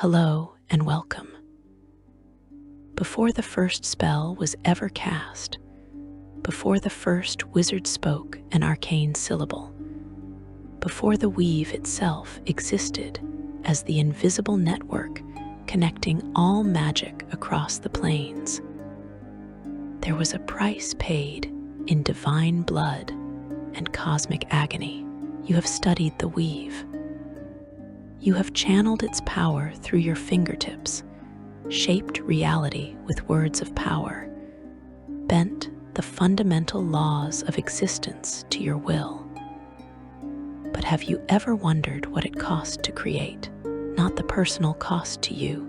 Hello and welcome. Before the first spell was ever cast, before the first wizard spoke an arcane syllable, before the weave itself existed as the invisible network connecting all magic across the planes, there was a price paid in divine blood and cosmic agony. You have studied the weave. You have channeled its power through your fingertips, shaped reality with words of power, bent the fundamental laws of existence to your will. But have you ever wondered what it cost to create? Not the personal cost to you,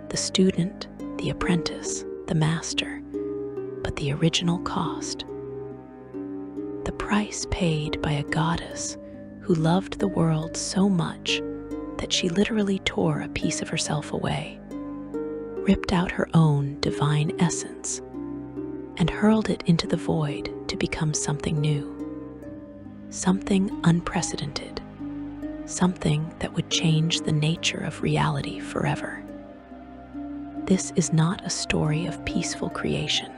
the student, the apprentice, the master, but the original cost. The price paid by a goddess who loved the world so much that she literally tore a piece of herself away, ripped out her own divine essence, and hurled it into the void to become something new, something unprecedented, something that would change the nature of reality forever. This is not a story of peaceful creation.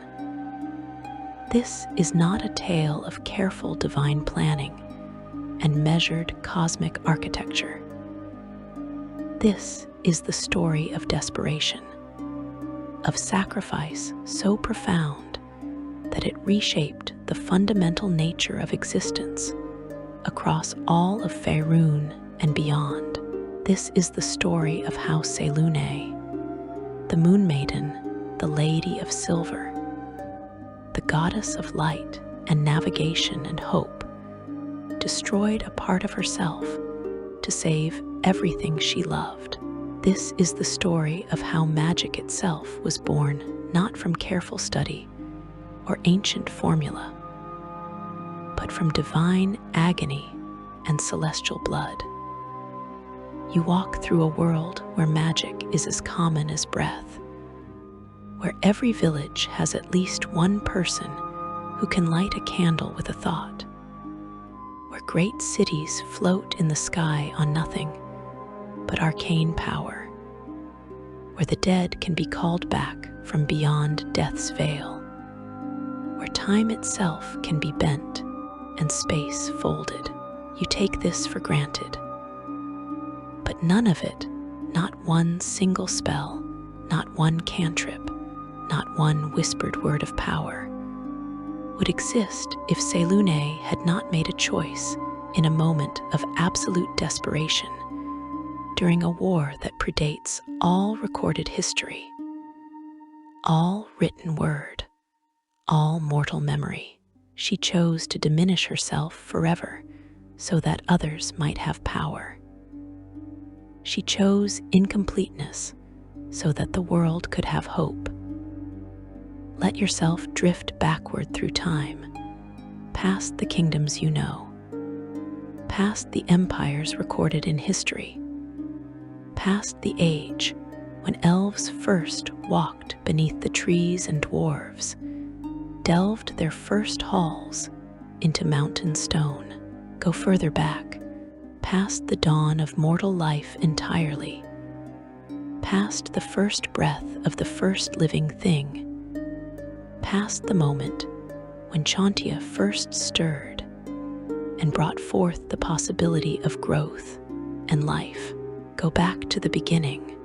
This is not a tale of careful divine planning and measured cosmic architecture. This is the story of desperation, of sacrifice so profound that it reshaped the fundamental nature of existence across all of Faerûn and beyond. This is the story of how Selûne, the Moon Maiden, the Lady of Silver, the goddess of light and navigation and hope, destroyed a part of herself to save everything she loved. This is the story of how magic itself was born not from careful study or ancient formula, but from divine agony and celestial blood. You walk through a world where magic is as common as breath, where every village has at least one person who can light a candle with a thought, where great cities float in the sky on nothing but arcane power, where the dead can be called back from beyond death's veil, where time itself can be bent and space folded. You take this for granted. But none of it, not one single spell, not one cantrip, not one whispered word of power, would exist if Selûne had not made a choice in a moment of absolute desperation during a war that predates all recorded history, all written word, all mortal memory. She chose to diminish herself forever so that others might have power. She chose incompleteness so that the world could have hope. Let yourself drift backward through time, past the kingdoms you know, past the empires recorded in history, past the age when elves first walked beneath the trees and dwarves delved their first halls into mountain stone. Go further back, past the dawn of mortal life entirely, past the first breath of the first living thing, past the moment when Chantia first stirred and brought forth the possibility of growth and life. Go back to the beginning,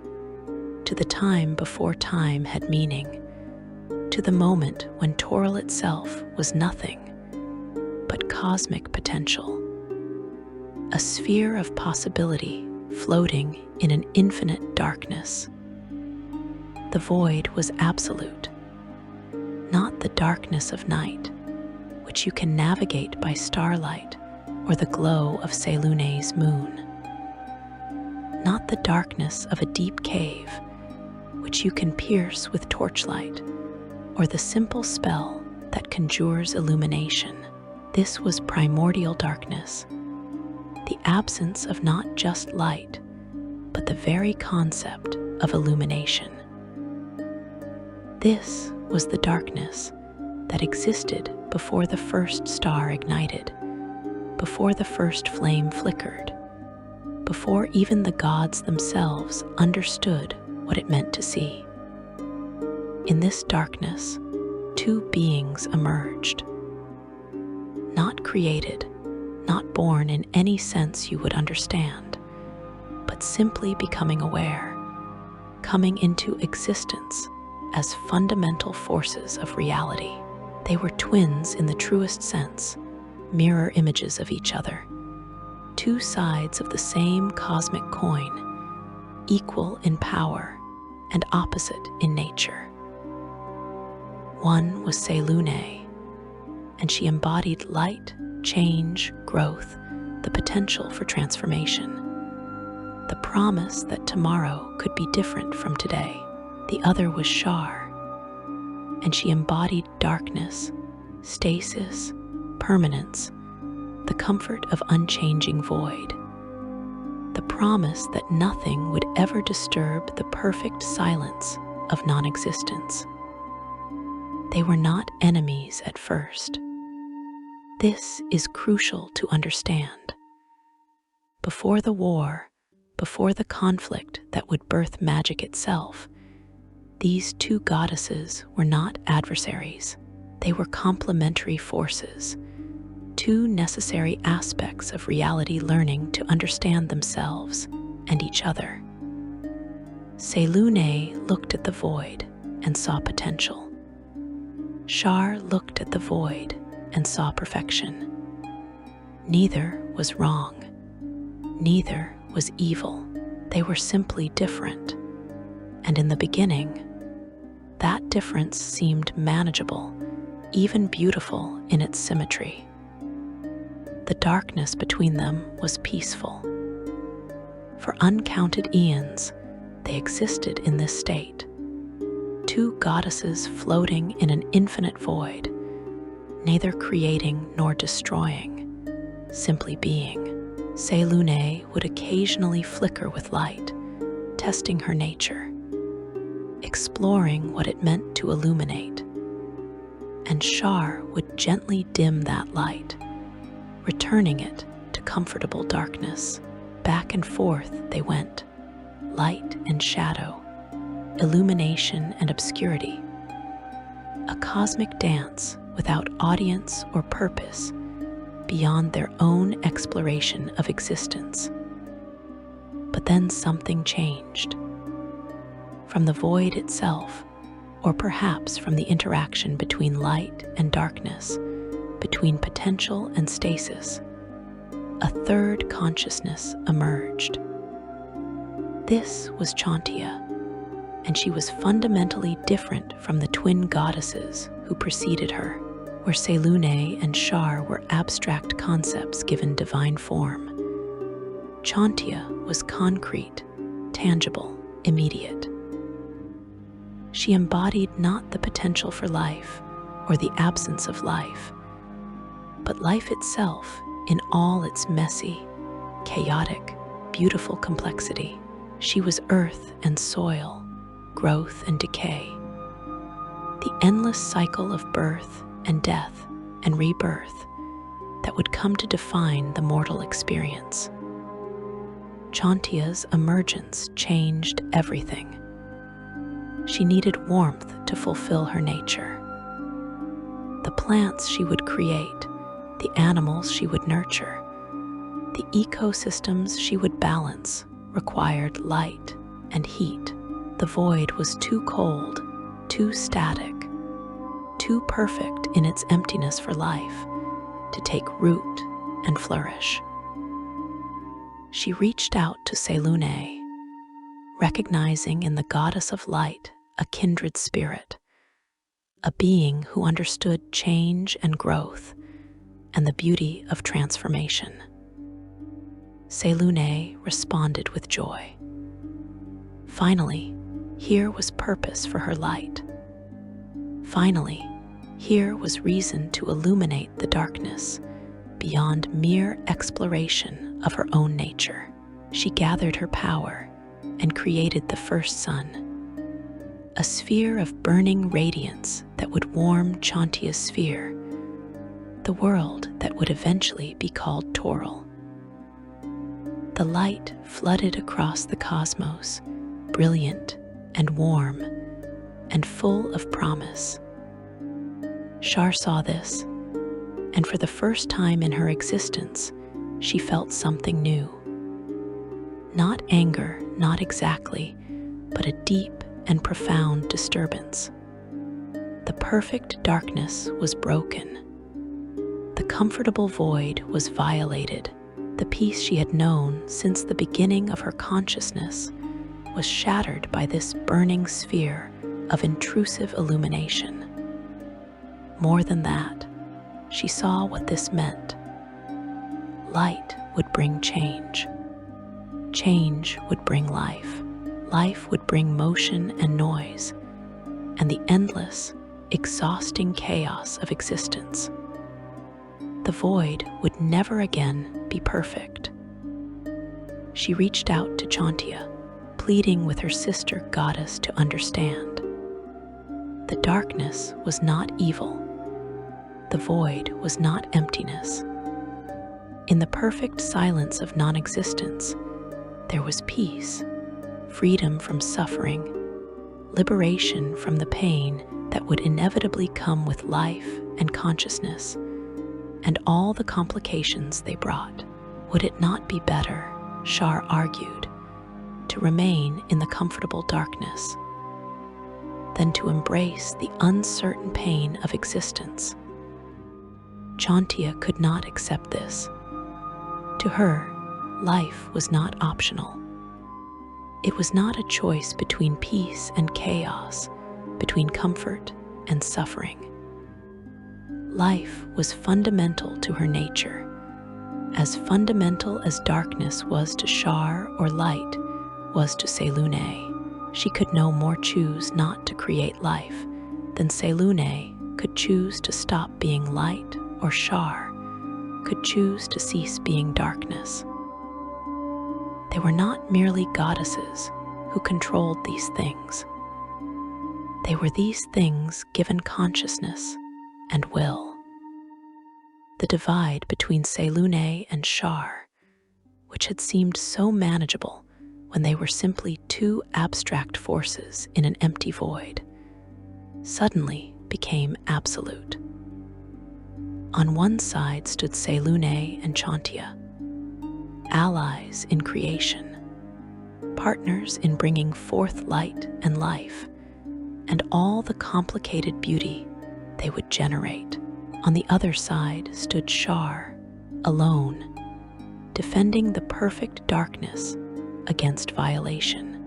to the time before time had meaning, to the moment when Toril itself was nothing but cosmic potential, a sphere of possibility floating in an infinite darkness. The void was absolute, not the darkness of night, which you can navigate by starlight or the glow of Selûne's moon, not the darkness of a deep cave, which you can pierce with torchlight, or the simple spell that conjures illumination. This was primordial darkness, the absence of not just light, but the very concept of illumination. This was the darkness that existed before the first star ignited, before the first flame flickered, before even the gods themselves understood what it meant to see. In this darkness, two beings emerged. Not created, not born in any sense you would understand, but simply becoming aware, coming into existence as fundamental forces of reality. They were twins in the truest sense, mirror images of each other, two sides of the same cosmic coin, equal in power and opposite in nature. One was Selûne, and she embodied light, change, growth, the potential for transformation, the promise that tomorrow could be different from today. The other was Shar, and she embodied darkness, stasis, permanence, the comfort of unchanging void, the promise that nothing would ever disturb the perfect silence of non-existence. They were not enemies at first. This is crucial to understand. Before the war, before the conflict that would birth magic itself, these two goddesses were not adversaries. They were complementary forces, two necessary aspects of reality learning to understand themselves and each other. Selûne looked at the void and saw potential. Shar looked at the void and saw perfection. Neither was wrong. Neither was evil. They were simply different. And in the beginning, that difference seemed manageable, even beautiful in its symmetry. The darkness between them was peaceful. For uncounted eons, they existed in this state. Two goddesses floating in an infinite void, neither creating nor destroying, simply being. Selûne would occasionally flicker with light, testing her nature, exploring what it meant to illuminate. And Shar would gently dim that light, returning it to comfortable darkness. Back and forth they went, light and shadow, illumination and obscurity, a cosmic dance without audience or purpose beyond their own exploration of existence. But then something changed. From the void itself, or perhaps from the interaction between light and darkness, between potential and stasis, a third consciousness emerged. This was Chantia, and she was fundamentally different from the twin goddesses who preceded her, where Selûne and Shar were abstract concepts given divine form. Chantia was concrete, tangible, immediate. She embodied not the potential for life or the absence of life, but life itself in all its messy, chaotic, beautiful complexity. She was earth and soil, growth and decay, the endless cycle of birth and death and rebirth that would come to define the mortal experience. Chantia's emergence changed everything. She needed warmth to fulfill her nature. The plants she would create, the animals she would nurture, the ecosystems she would balance required light and heat. The void was too cold, too static, too perfect in its emptiness for life to take root and flourish. She reached out to Selûne, recognizing in the goddess of light a kindred spirit, a being who understood change and growth and the beauty of transformation. Selûne responded with joy. Finally, here was purpose for her light. Finally, here was reason to illuminate the darkness beyond mere exploration of her own nature. She gathered her power and created the first sun, a sphere of burning radiance that would warm Chantia's sphere, the world that would eventually be called Toril. The light flooded across the cosmos, brilliant and warm and full of promise. Shar saw this, and for the first time in her existence, she felt something new. Not anger, not exactly, but a deep and profound disturbance. The perfect darkness was broken. The comfortable void was violated. The peace she had known since the beginning of her consciousness was shattered by this burning sphere of intrusive illumination. More than that, she saw what this meant. Light would bring change. Change would bring life. Life would bring motion and noise, and the endless, exhausting chaos of existence. The void would never again be perfect. She reached out to Chantia, pleading with her sister goddess to understand. The darkness was not evil. The void was not emptiness. In the perfect silence of non-existence, there was peace, freedom from suffering, liberation from the pain that would inevitably come with life and consciousness, and all the complications they brought. Would it not be better, Shar argued, to remain in the comfortable darkness than to embrace the uncertain pain of existence? Chantia could not accept this. To her, life was not optional. It was not a choice between peace and chaos, between comfort and suffering. Life was fundamental to her nature, as fundamental as darkness was to Shar or light was to Selûne. She could no more choose not to create life than Selûne could choose to stop being light, or Shar could choose to cease being darkness. They were not merely goddesses who controlled these things. They were these things given consciousness and will. The divide between Selûne and Shar, which had seemed so manageable when they were simply two abstract forces in an empty void, suddenly became absolute. On one side stood Selûne and Chantia, allies in creation, partners in bringing forth light and life, and all the complicated beauty they would generate. On the other side stood Shar, alone, defending the perfect darkness against violation,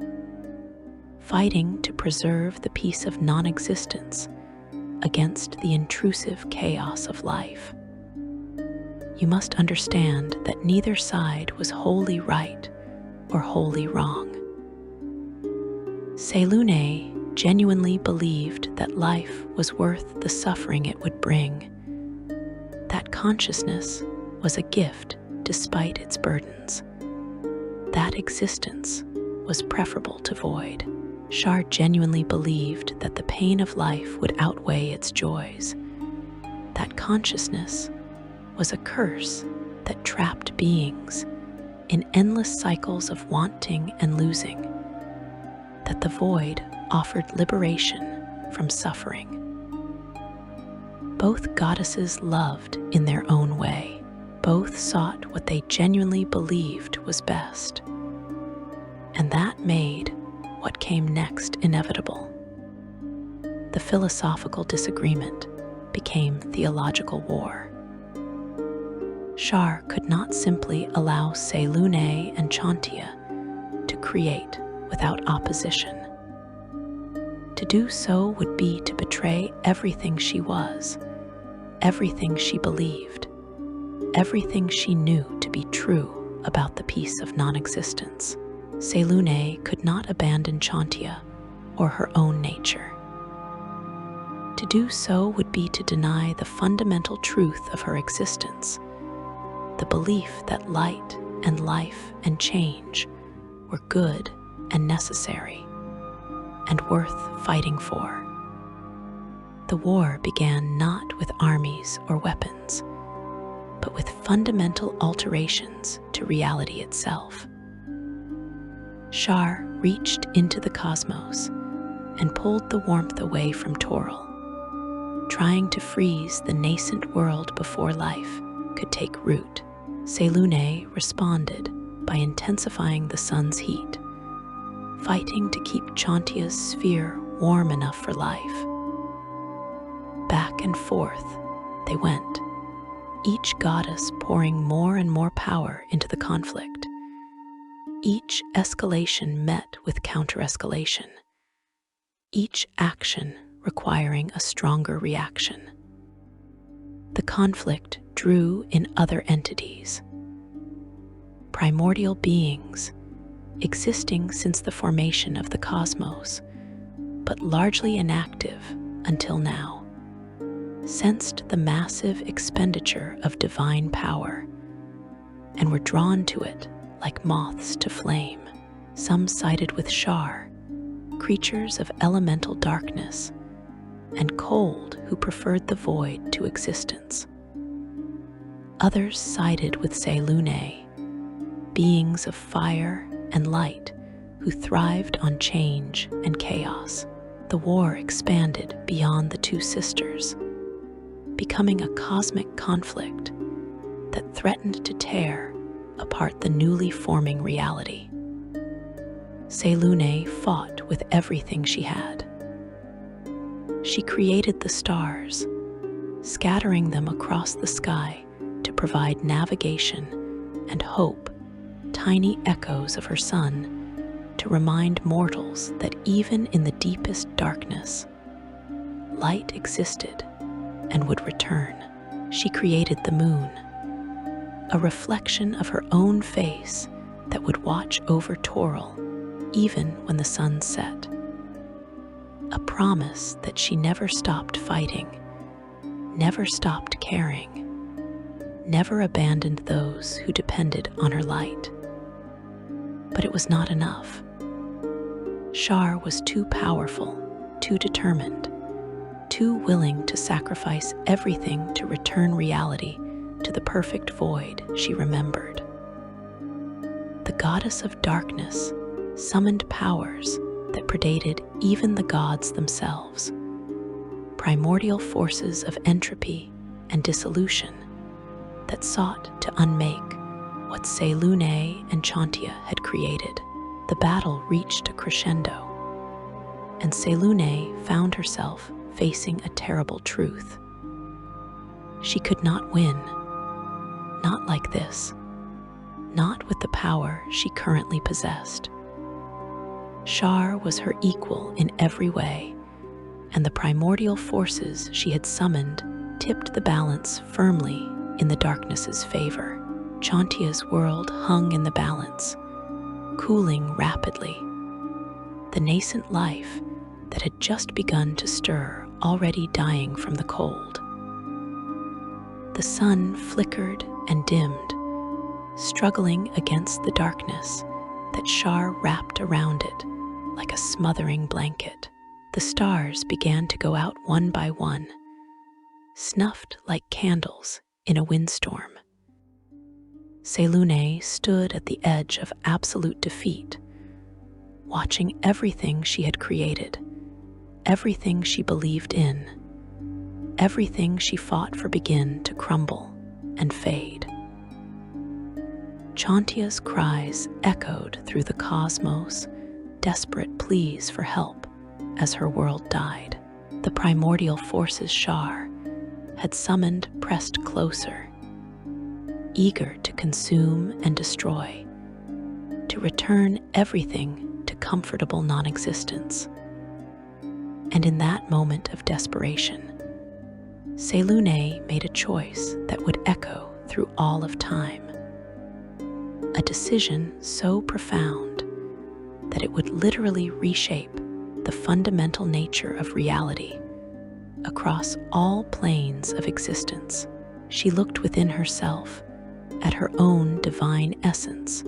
fighting to preserve the peace of non-existence against the intrusive chaos of life. You must understand that neither side was wholly right or wholly wrong. Selûne genuinely believed that life was worth the suffering it would bring, that consciousness was a gift despite its burdens, that existence was preferable to void. Shar genuinely believed that the pain of life would outweigh its joys, that consciousness was a curse that trapped beings in endless cycles of wanting and losing, that the void offered liberation from suffering. Both goddesses loved in their own way. Both sought what they genuinely believed was best. And that made what came next inevitable. The philosophical disagreement became theological war. Shar could not simply allow Selûne and Chantia to create without opposition. To do so would be to betray everything she was, everything she believed, everything she knew to be true about the peace of non-existence. Selûne could not abandon Chantia or her own nature. To do so would be to deny the fundamental truth of her existence, the belief that light and life and change were good and necessary and worth fighting for. The war began not with armies or weapons, but with fundamental alterations to reality itself. Shar reached into the cosmos and pulled the warmth away from Toril, trying to freeze the nascent world before life could take root. Selûne responded by intensifying the sun's heat, fighting to keep Chantia's sphere warm enough for life. Back and forth they went, each goddess pouring more and more power into the conflict. Each escalation met with counter-escalation, each action requiring a stronger reaction. The conflict drew in other entities, primordial beings existing since the formation of the cosmos, but largely inactive until now, sensed the massive expenditure of divine power and were drawn to it like moths to flame. Some sided with Shar, creatures of elemental darkness, and cold who preferred the void to existence. Others sided with Selûne, beings of fire and light who thrived on change and chaos. The war expanded beyond the two sisters, becoming a cosmic conflict that threatened to tear apart the newly forming reality. Selûne fought with everything she had. She created the stars, scattering them across the sky to provide navigation and hope, tiny echoes of her sun to remind mortals that even in the deepest darkness, light existed and would return. She created the moon, a reflection of her own face that would watch over Toril even when the sun set. A promise that she never stopped fighting, never stopped caring, never abandoned those who depended on her light. But it was not enough. Shar was too powerful, too determined, too willing to sacrifice everything to return reality to the perfect void she remembered. The goddess of darkness summoned powers that predated even the gods themselves, primordial forces of entropy and dissolution that sought to unmake what Selûne and Chantia had created. The battle reached a crescendo, and Selûne found herself facing a terrible truth. She could not win, not like this, not with the power she currently possessed. Shar was her equal in every way, and the primordial forces she had summoned tipped the balance firmly in the darkness's favor. Chantia's world hung in the balance, cooling rapidly. The nascent life that had just begun to stir already dying from the cold. The sun flickered and dimmed, struggling against the darkness that Shar wrapped around it like a smothering blanket. The stars began to go out one by one, snuffed like candles in a windstorm. Selûne stood at the edge of absolute defeat, watching everything she had created, everything she believed in, everything she fought for begin to crumble and fade. Chantia's cries echoed through the cosmos, desperate pleas for help as her world died. The primordial forces Shar had summoned pressed closer, eager to consume and destroy, to return everything to comfortable non-existence. And in that moment of desperation, Selûne made a choice that would echo through all of time. A decision so profound that it would literally reshape the fundamental nature of reality across all planes of existence. She looked within herself at her own divine essence,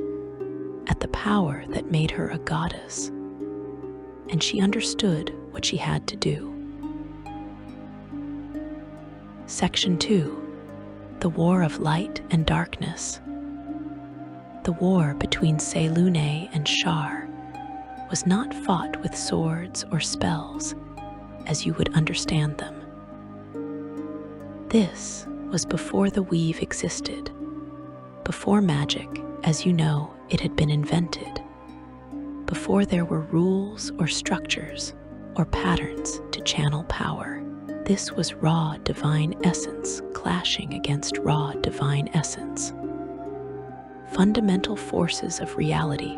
at the power that made her a goddess, and she understood what she had to do. Section 2. the war of light and darkness. The war between Selûne and Shar was not fought with swords or spells as you would understand them. This was before the weave existed, before magic, as you know, it had been invented, before there were rules or structures or patterns to channel power. This was raw divine essence clashing against raw divine essence. Fundamental forces of reality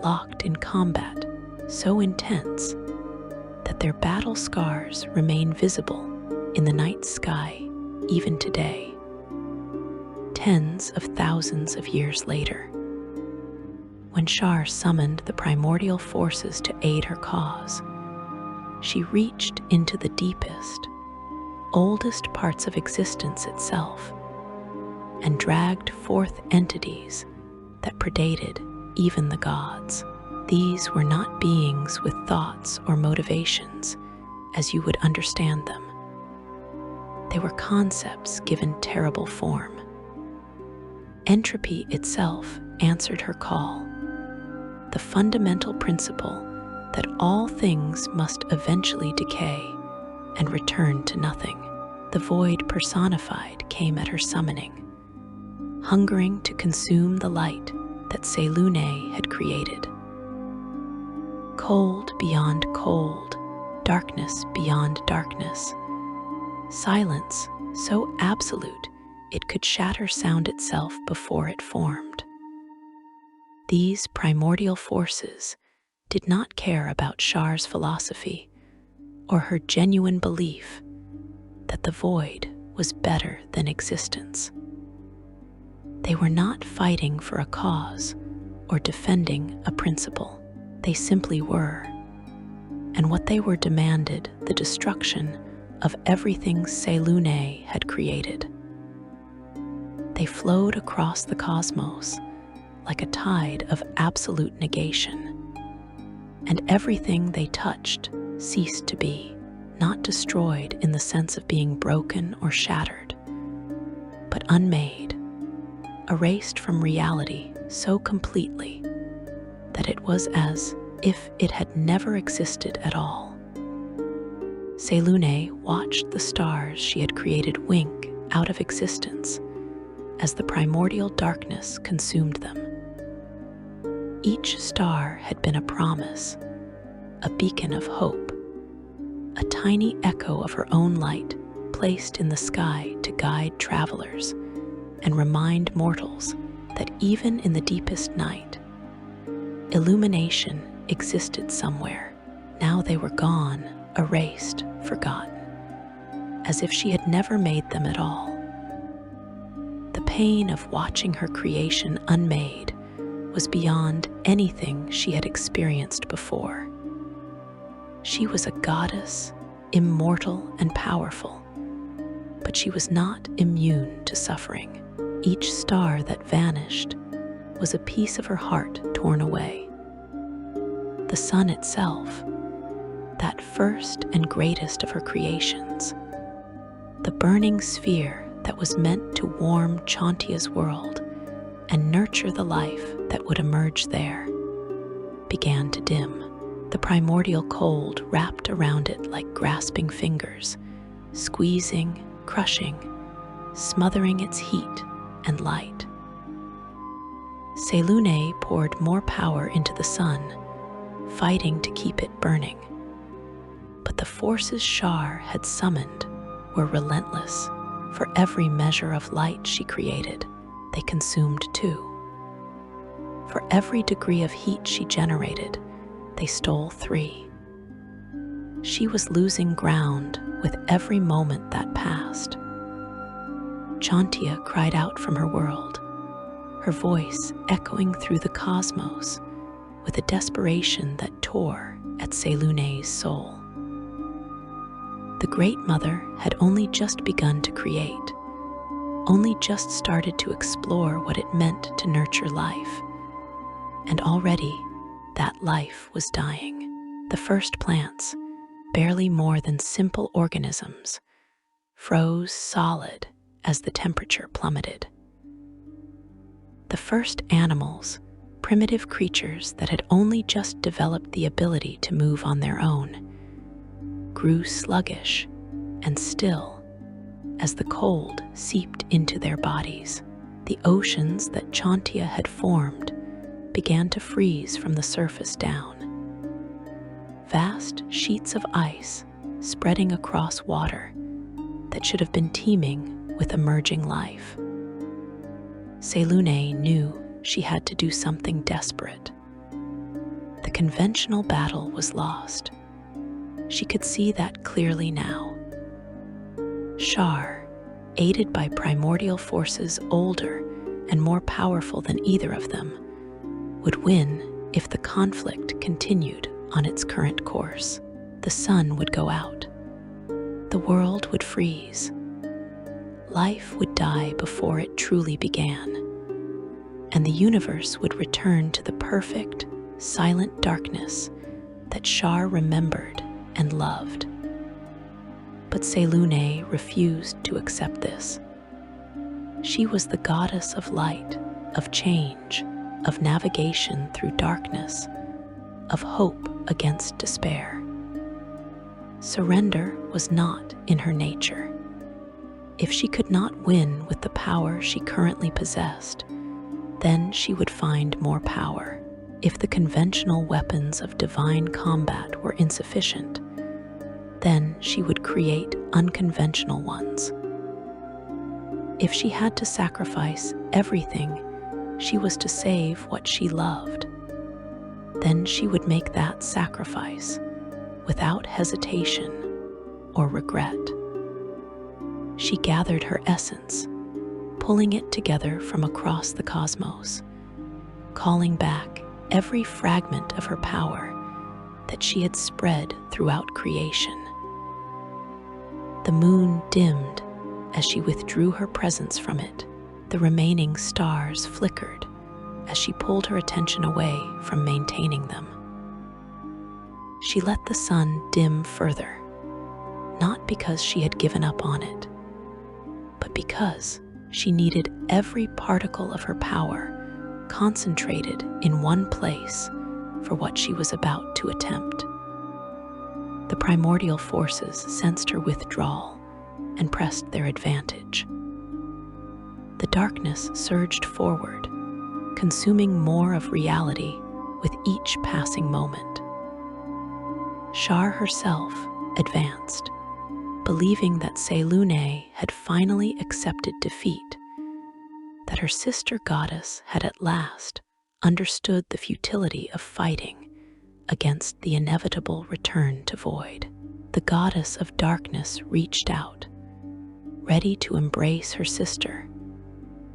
locked in combat so intense that their battle scars remain visible in the night sky even today, tens of thousands of years later. When Shar summoned the primordial forces to aid her cause, she reached into the deepest, oldest parts of existence itself and dragged forth entities that predated even the gods. These were not beings with thoughts or motivations as you would understand them. They were concepts given terrible form. Entropy itself answered her call, the fundamental principle that all things must eventually decay and return to nothing. The void personified came at her summoning, hungering to consume the light that Selûne had created. Cold beyond cold, darkness beyond darkness, silence so absolute it could shatter sound itself before it formed. These primordial forces did not care about Shar's philosophy or her genuine belief that the void was better than existence. They were not fighting for a cause or defending a principle. They simply were, and what they were demanded the destruction of everything Selûne had created. They flowed across the cosmos like a tide of absolute negation, and everything they touched ceased to be, not destroyed in the sense of being broken or shattered, but unmade, erased from reality so completely that it was as if it had never existed at all. Selûne watched the stars she had created wink out of existence as the primordial darkness consumed them. Each star had been a promise, a beacon of hope, a tiny echo of her own light placed in the sky to guide travelers and remind mortals that even in the deepest night, illumination existed somewhere. Now they were gone, erased, forgotten, as if she had never made them at all. The pain of watching her creation unmade was beyond anything she had experienced before. She was a goddess, immortal and powerful, but she was not immune to suffering. Each star that vanished was a piece of her heart torn away. The sun itself, that first and greatest of her creations, the burning sphere that was meant to warm Chantia's world and nurture the life that would emerge there, began to dim. The primordial cold wrapped around it like grasping fingers, squeezing, crushing, smothering its heat and light. Selûne poured more power into the sun, fighting to keep it burning. But the forces Shar had summoned were relentless. For every measure of light she created, they consumed too. For every degree of heat she generated, they stole 3. She was losing ground with every moment that passed. Chantia cried out from her world, her voice echoing through the cosmos with a desperation that tore at Selûne's soul. The Great Mother had only just begun to create, only just started to explore what it meant to nurture life, and already that life was dying. The first plants, barely more than simple organisms, froze solid as the temperature plummeted. The first animals, primitive creatures that had only just developed the ability to move on their own, grew sluggish and still as the cold seeped into their bodies. The oceans that Chantia had formed began to freeze from the surface down. Vast sheets of ice spreading across water that should have been teeming with emerging life. Selûne knew she had to do something desperate. The conventional battle was lost. She could see that clearly now. Shar, aided by primordial forces older and more powerful than either of them, would win if the conflict continued on its current course. The sun would go out. The world would freeze. Life would die before it truly began, and the universe would return to the perfect, silent darkness that Shar remembered and loved. But Selûne refused to accept this. She was the goddess of light, of change, of navigation through darkness, of hope against despair. Surrender was not in her nature. If she could not win with the power she currently possessed, then she would find more power. If the conventional weapons of divine combat were insufficient, then she would create unconventional ones. If she had to sacrifice everything she was to save what she loved, then she would make that sacrifice without hesitation or regret. She gathered her essence, pulling it together from across the cosmos, calling back every fragment of her power that she had spread throughout creation. The moon dimmed as she withdrew her presence from it. The remaining stars flickered as she pulled her attention away from maintaining them. She let the sun dim further, not because she had given up on it, but because she needed every particle of her power concentrated in one place for what she was about to attempt. The primordial forces sensed her withdrawal and pressed their advantage. The darkness surged forward, consuming more of reality with each passing moment. Shar herself advanced, believing that Selûne had finally accepted defeat, that her sister goddess had at last understood the futility of fighting against the inevitable return to void. The goddess of darkness reached out, ready to embrace her sister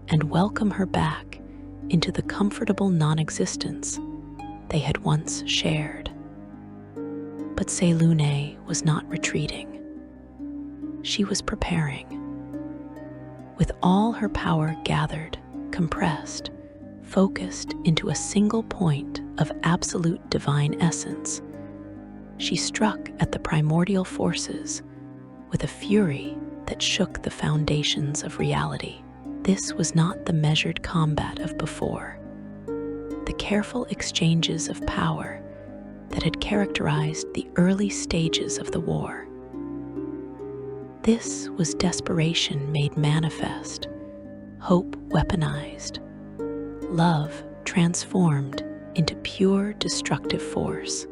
and welcome her back into the comfortable non-existence they had once shared. But Selûne was not retreating. She was preparing. With all her power gathered, compressed, focused into a single point of absolute divine essence, she struck at the primordial forces with a fury that shook the foundations of reality. This was not the measured combat of before, the careful exchanges of power that had characterized the early stages of the war. This was desperation made manifest, hope weaponized, love transformed into pure destructive force.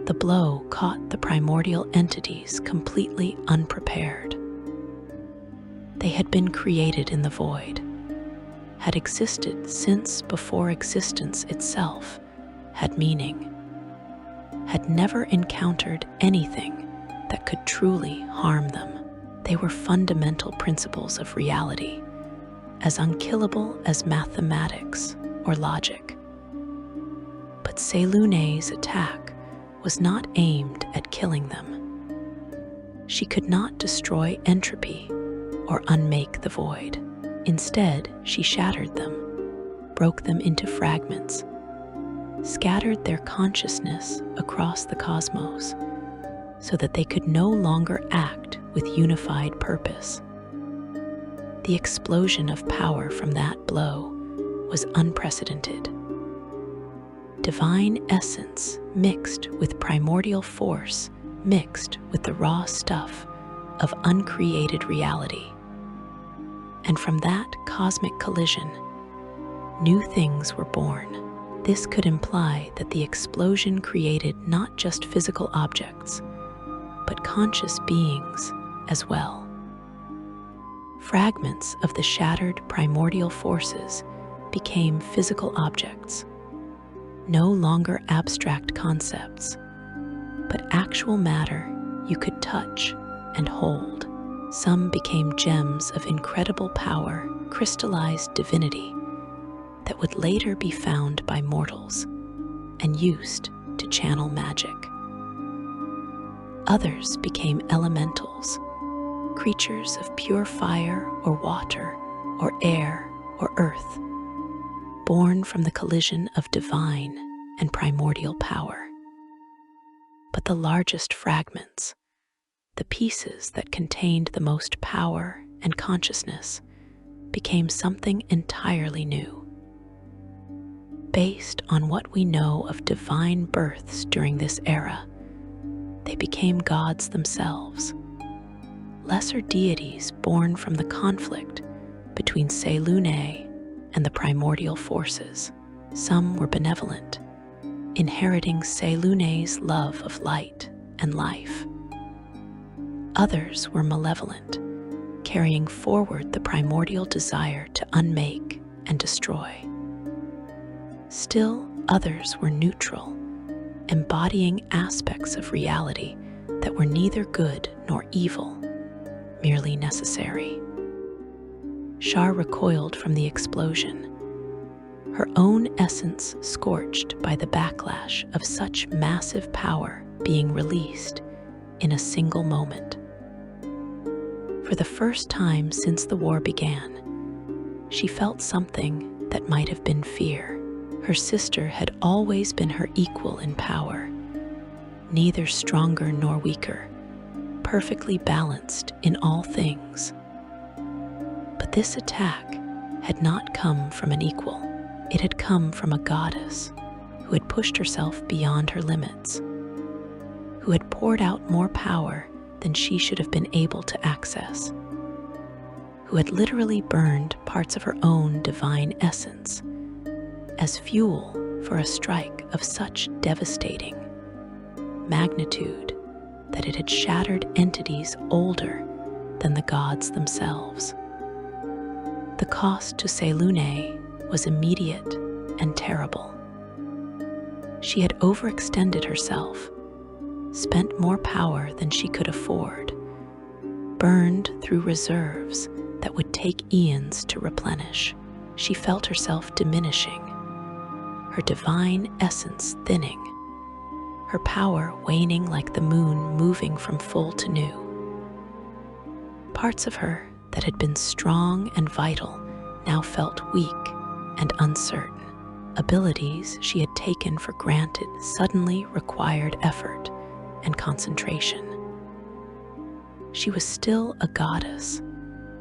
The blow caught the primordial entities completely unprepared. They had been created in the void, had existed since before existence itself had meaning, had never encountered anything that could truly harm them. They were fundamental principles of reality, as unkillable as mathematics or logic. But Selûne's attack was not aimed at killing them. She could not destroy entropy or unmake the void. Instead, she shattered them, broke them into fragments, scattered their consciousness across the cosmos so that they could no longer act with unified purpose. The explosion of power from that blow was unprecedented. Divine essence mixed with primordial force, mixed with the raw stuff of uncreated reality. And from that cosmic collision, new things were born. This could imply that the explosion created not just physical objects, but conscious beings as well. Fragments of the shattered primordial forces became physical objects, no longer abstract concepts, but actual matter you could touch and hold. Some became gems of incredible power, crystallized divinity that would later be found by mortals and used to channel magic. Others became elementals, creatures of pure fire or water or air or earth, born from the collision of divine and primordial power. But the largest fragments, the pieces that contained the most power and consciousness, became something entirely new. Based on what we know of divine births during this era, they became gods themselves, lesser deities born from the conflict between Selûne and the primordial forces. Some were benevolent, inheriting Selûne's love of light and life. Others were malevolent, carrying forward the primordial desire to unmake and destroy. Still, others were neutral, embodying aspects of reality that were neither good nor evil, merely necessary. Shar recoiled from the explosion, her own essence scorched by the backlash of such massive power being released in a single moment. For the first time since the war began, she felt something that might have been fear. Her sister had always been her equal in power, neither stronger nor weaker, perfectly balanced in all things. But this attack had not come from an equal. It had come from a goddess who had pushed herself beyond her limits, who had poured out more power than she should have been able to access, who had literally burned parts of her own divine essence as fuel for a strike of such devastating magnitude that it had shattered entities older than the gods themselves. The cost to Selûne was immediate and terrible. She had overextended herself, spent more power than she could afford, burned through reserves that would take eons to replenish. She felt herself diminishing, her divine essence thinning, her power waning like the moon moving from full to new. Parts of her that had been strong and vital now felt weak and uncertain. Abilities she had taken for granted suddenly required effort and concentration. She was still a goddess,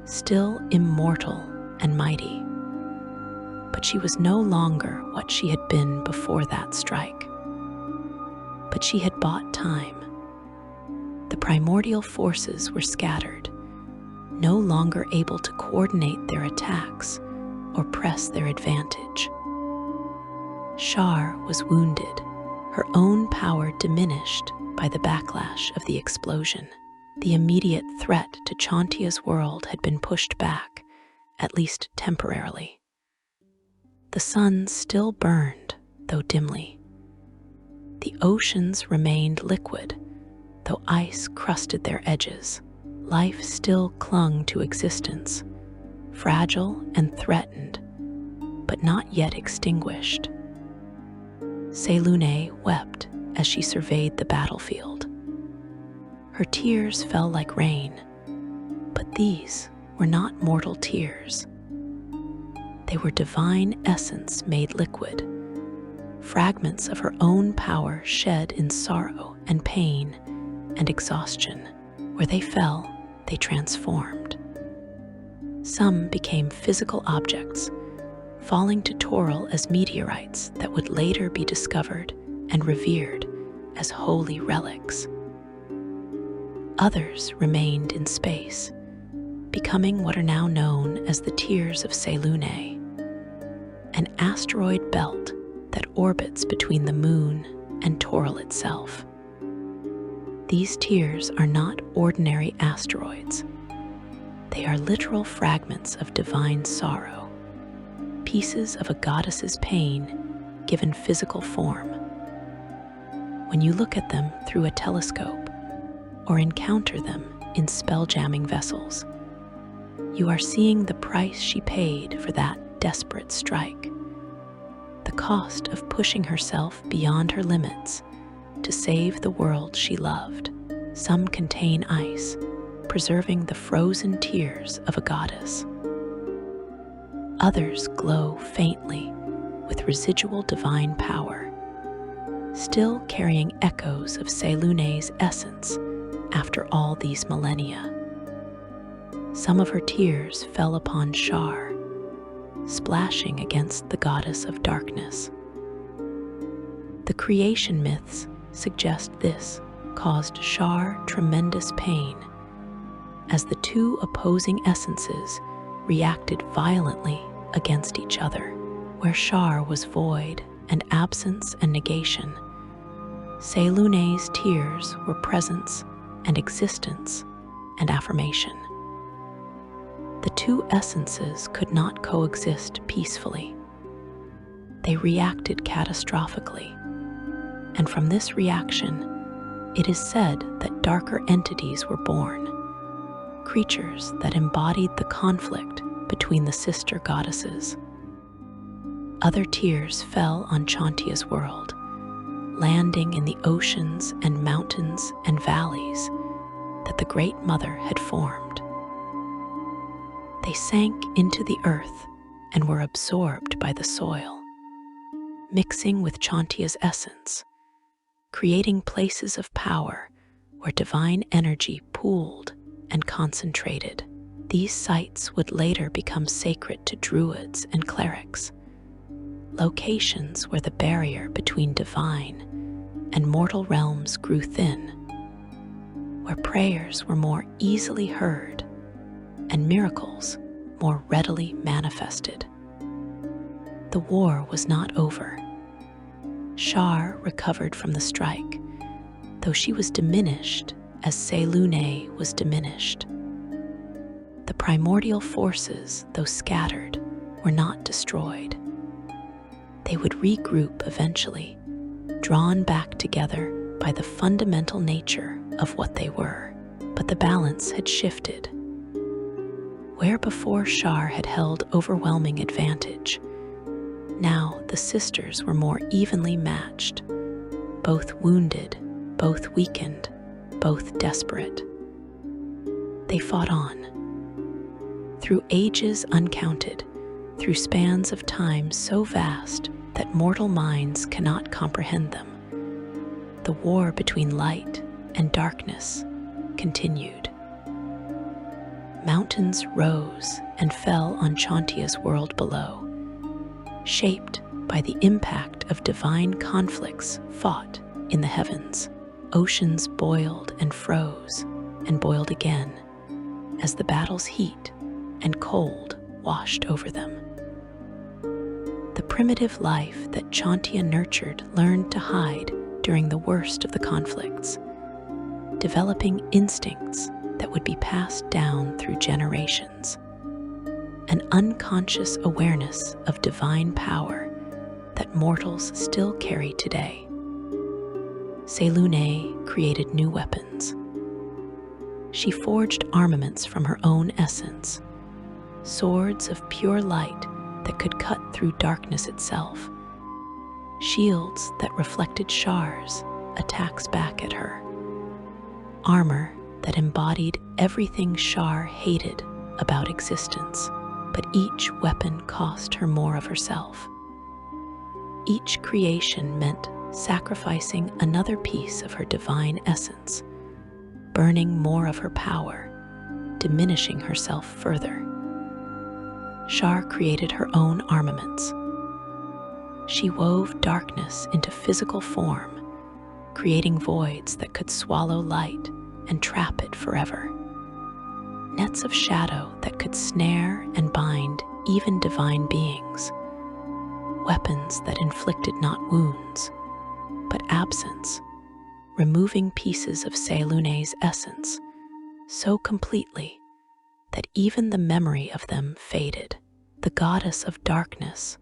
still immortal and mighty, but she was no longer what she had been before that strike. But she had bought time. The primordial forces were scattered, no longer able to coordinate their attacks or press their advantage. Shar was wounded, her own power diminished by the backlash of the explosion. The immediate threat to Chantia's world had been pushed back, at least temporarily. The sun still burned, though dimly. The oceans remained liquid, though ice crusted their edges. Life still clung to existence, fragile and threatened, but not yet extinguished. Selûne wept as she surveyed the battlefield. Her tears fell like rain, but these were not mortal tears. They were divine essence made liquid, fragments of her own power shed in sorrow and pain and exhaustion. Where they fell, they transformed. Some became physical objects, falling to Toril as meteorites that would later be discovered and revered as holy relics. Others remained in space, becoming what are now known as the Tears of Selûne, an asteroid belt that orbits between the Moon and Toril itself. These tears are not ordinary asteroids. They are literal fragments of divine sorrow, pieces of a goddess's pain given physical form. When you look at them through a telescope or encounter them in spell-jamming vessels, you are seeing the price she paid for that desperate strike, the cost of pushing herself beyond her limits to save the world she loved. Some contain ice, preserving the frozen tears of a goddess. Others glow faintly with residual divine power, still carrying echoes of Selûne's essence after all these millennia. Some of her tears fell upon Shar, splashing against the goddess of darkness. The creation myths suggest this caused Shar tremendous pain, as the two opposing essences reacted violently against each other. Where Shar was void and absence and negation, Selûne's tears were presence and existence and affirmation. The two essences could not coexist peacefully. They reacted catastrophically, and from this reaction, it is said that darker entities were born, creatures that embodied the conflict between the sister goddesses. Other tears fell on Chantia's world, landing in the oceans and mountains and valleys that the Great Mother had formed. They sank into the earth and were absorbed by the soil, mixing with Chantia's essence, creating places of power where divine energy pooled and concentrated. These sites would later become sacred to druids and clerics, locations where the barrier between divine and mortal realms grew thin, where prayers were more easily heard and miracles more readily manifested. The war was not over. Shar recovered from the strike, though she was diminished as Selûne was diminished. The primordial forces, though scattered, were not destroyed. They would regroup eventually, drawn back together by the fundamental nature of what they were. But the balance had shifted. Where before Shar had held overwhelming advantage, now the sisters were more evenly matched, both wounded, both weakened, both desperate. They fought on, through ages uncounted, through spans of time so vast that mortal minds cannot comprehend them. The war between light and darkness continued. Mountains rose and fell on Chantia's world below, shaped by the impact of divine conflicts fought in the heavens. Oceans boiled and froze and boiled again as the battle's heat and cold washed over them. The primitive life that Chantia nurtured learned to hide during the worst of the conflicts, developing instincts that would be passed down through generations, an unconscious awareness of divine power that mortals still carry today. Selûne created new weapons. She forged armaments from her own essence, swords of pure light that could cut through darkness itself, shields that reflected Shar's attacks back at her, armor that embodied everything Shar hated about existence, but each weapon cost her more of herself. Each creation meant sacrificing another piece of her divine essence, burning more of her power, diminishing herself further. Shar created her own armaments. She wove darkness into physical form, creating voids that could swallow light and trap it forever. Nets of shadow that could snare and bind even divine beings. Weapons that inflicted not wounds, but absence, removing pieces of Selûne's essence so completely that even the memory of them faded. The goddess of darkness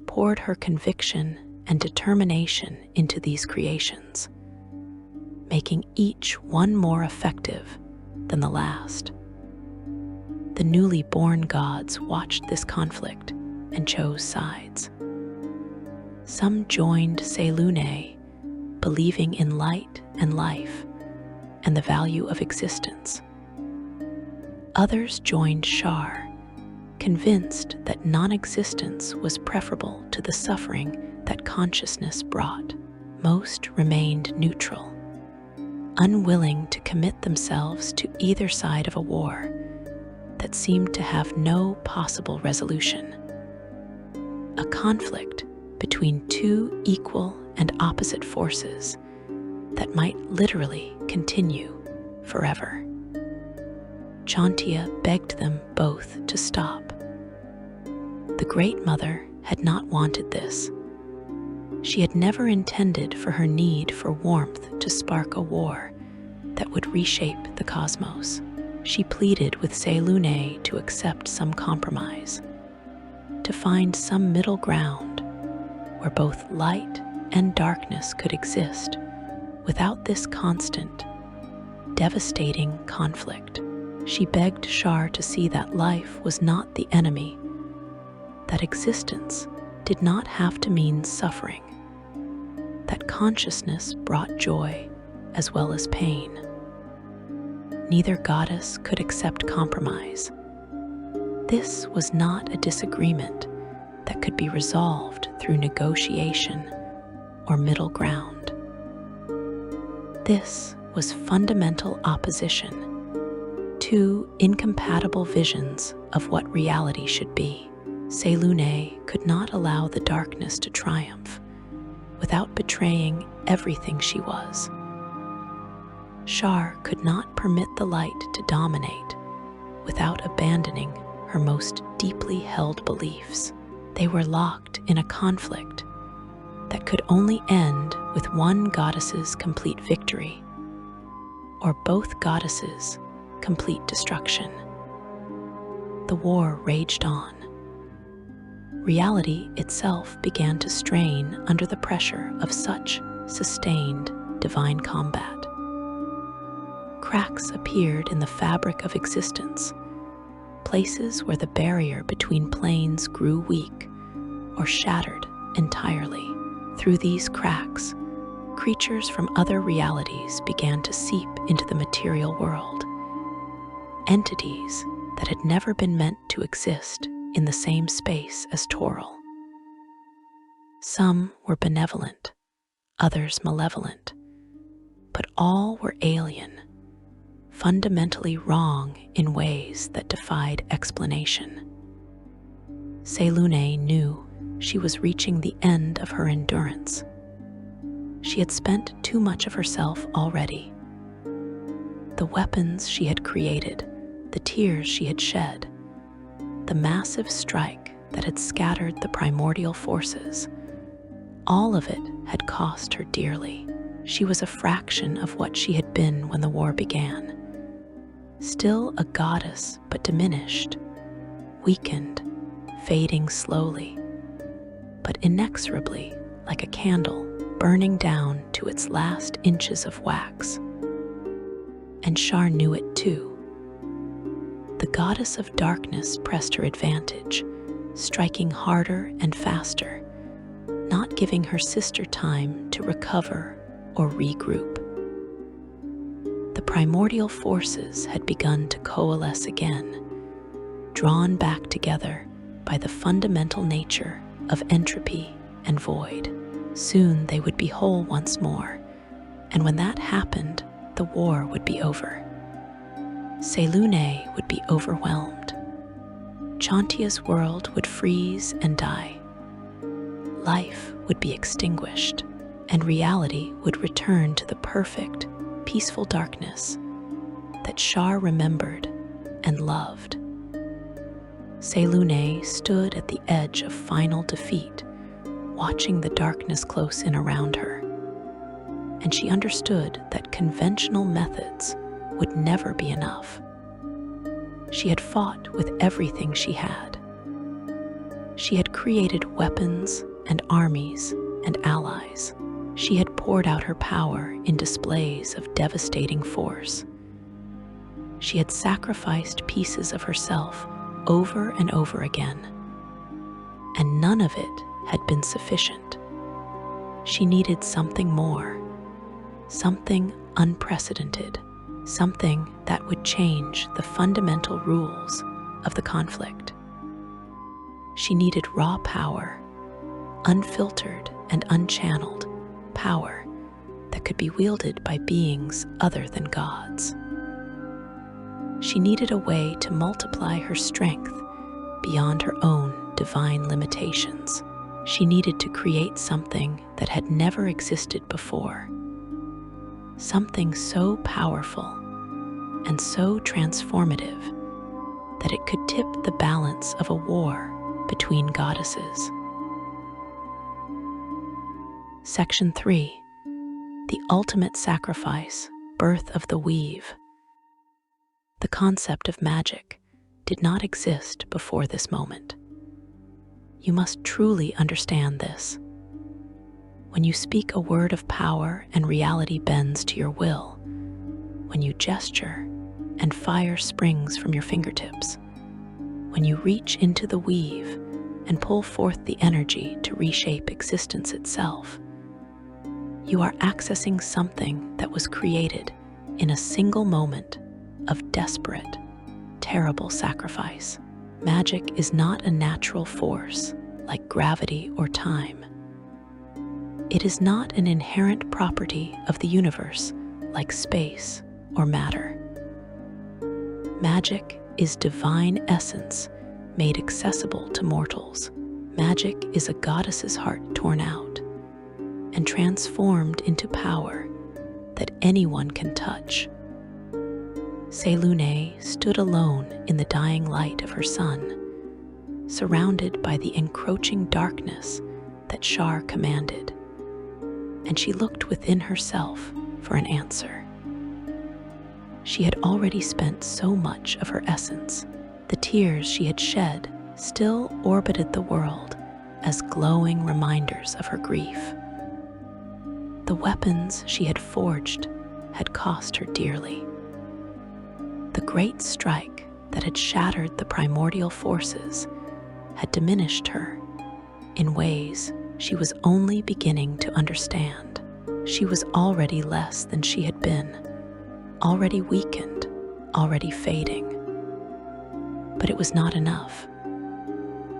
poured her conviction and determination into these creations, making each one more effective than the last. The newly born gods watched this conflict and chose sides. Some joined Selûne, believing in light and life and the value of existence. Others joined Shar, convinced that non-existence was preferable to the suffering that consciousness brought. Most remained neutral, unwilling to commit themselves to either side of a war that seemed to have no possible resolution. A conflict between two equal and opposite forces that might literally continue forever. Chantia begged them both to stop. The Great Mother had not wanted this. She had never intended for her need for warmth to spark a war that would reshape the cosmos. She pleaded with Selûne to accept some compromise, to find some middle ground where both light and darkness could exist without this constant, devastating conflict. She begged Shar to see that life was not the enemy, that existence did not have to mean suffering, that consciousness brought joy as well as pain. Neither goddess could accept compromise. This was not a disagreement that could be resolved through negotiation or middle ground. This was fundamental opposition, two incompatible visions of what reality should be. Selûne could not allow the darkness to triumph without betraying everything she was. Shar could not permit the light to dominate without abandoning her most deeply held beliefs. They were locked in a conflict that could only end with one goddess's complete victory, or both goddesses' complete destruction. The war raged on. Reality itself began to strain under the pressure of such sustained divine combat. Cracks appeared in the fabric of existence, places where the barrier between planes grew weak or shattered entirely. Through these cracks, creatures from other realities began to seep into the material world. Entities that had never been meant to exist in the same space as Toril. Some were benevolent, others malevolent, but all were alien, fundamentally wrong in ways that defied explanation. Selûne knew she was reaching the end of her endurance. She had spent too much of herself already. The weapons she had created, the tears she had shed, the massive strike that had scattered the primordial forces, all of it had cost her dearly. She was a fraction of what she had been when the war began. Still a goddess, but diminished, weakened, fading slowly, but inexorably like a candle burning down to its last inches of wax. And Shar knew it too. The goddess of darkness pressed her advantage, striking harder and faster, not giving her sister time to recover or regroup. The primordial forces had begun to coalesce again, drawn back together by the fundamental nature of entropy and void. Soon they would be whole once more, and when that happened, the war would be over. Selûne would be overwhelmed. Chantia's world would freeze and die. Life would be extinguished, and reality would return to the perfect, peaceful darkness that Shar remembered and loved. Selûne stood at the edge of final defeat, watching the darkness close in around her. And she understood that conventional methods would never be enough. She had fought with everything she had. She had created weapons and armies and allies. She had poured out her power in displays of devastating force. She had sacrificed pieces of herself over and over again, and none of it had been sufficient. She needed something more, something unprecedented, something that would change the fundamental rules of the conflict. She needed raw power, unfiltered and unchanneled power that could be wielded by beings other than gods. She needed a way to multiply her strength beyond her own divine limitations. She needed to create something that had never existed before, something so powerful and so transformative that it could tip the balance of a war between goddesses. Section 3. The Ultimate Sacrifice, Birth of the Weave. The concept of magic did not exist before this moment. You must truly understand this. When you speak a word of power and reality bends to your will, when you gesture and fire springs from your fingertips, when you reach into the weave and pull forth the energy to reshape existence itself, you are accessing something that was created in a single moment of desperate, terrible sacrifice. Magic is not a natural force like gravity or time. It is not an inherent property of the universe like space or matter. Magic is divine essence made accessible to mortals. Magic is a goddess's heart torn out and transformed into power that anyone can touch. Selûne stood alone in the dying light of her sun, surrounded by the encroaching darkness that Shar commanded, and she looked within herself for an answer. She had already spent so much of her essence. The tears she had shed still orbited the world as glowing reminders of her grief. The weapons she had forged had cost her dearly. The great strike that had shattered the primordial forces had diminished her in ways she was only beginning to understand. She was already less than she had been, already weakened, already fading. But it was not enough.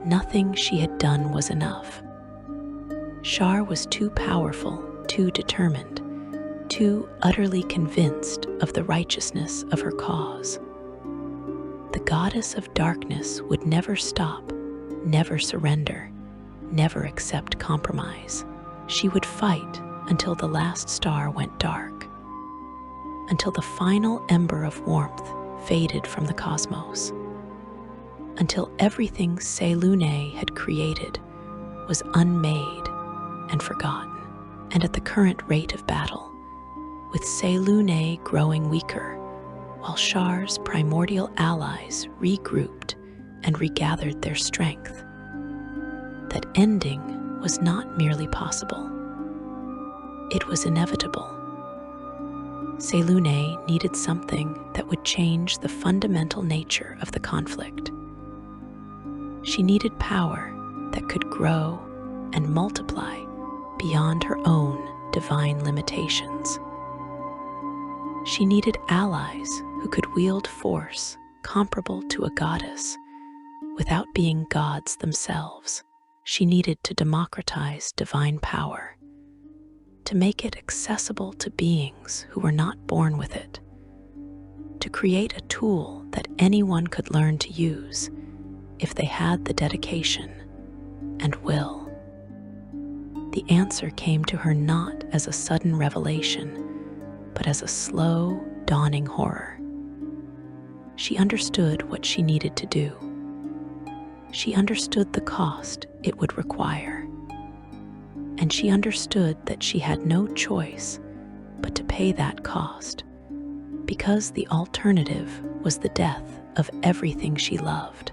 Nothing she had done was enough. Shar was too powerful, too determined, too utterly convinced of the righteousness of her cause. The goddess of darkness would never stop, never surrender, never accept compromise. She would fight until the last star went dark, until the final ember of warmth faded from the cosmos, until everything Selûne had created was unmade and forgotten. And at the current rate of battle, with Selûne growing weaker, while Shar's primordial allies regrouped and regathered their strength, that ending was not merely possible. It was inevitable. Selûne needed something that would change the fundamental nature of the conflict. She needed power that could grow and multiply beyond her own divine limitations. She needed allies who could wield force comparable to a goddess without being gods themselves. She needed to democratize divine power, to make it accessible to beings who were not born with it, to create a tool that anyone could learn to use if they had the dedication and will. The answer came to her not as a sudden revelation, but as a slow, dawning horror. She understood what she needed to do. She understood the cost it would require. And she understood that she had no choice but to pay that cost, because the alternative was the death of everything she loved.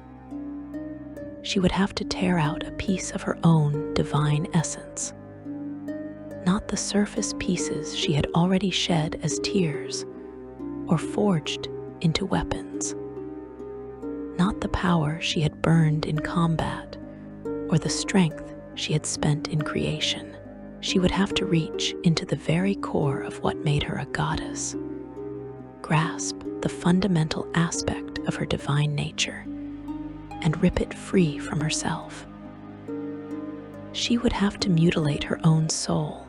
She would have to tear out a piece of her own divine essence. Not the surface pieces she had already shed as tears or forged into weapons. Not the power she had burned in combat or the strength she had spent in creation. She would have to reach into the very core of what made her a goddess, grasp the fundamental aspect of her divine nature, and rip it free from herself. She would have to mutilate her own soul,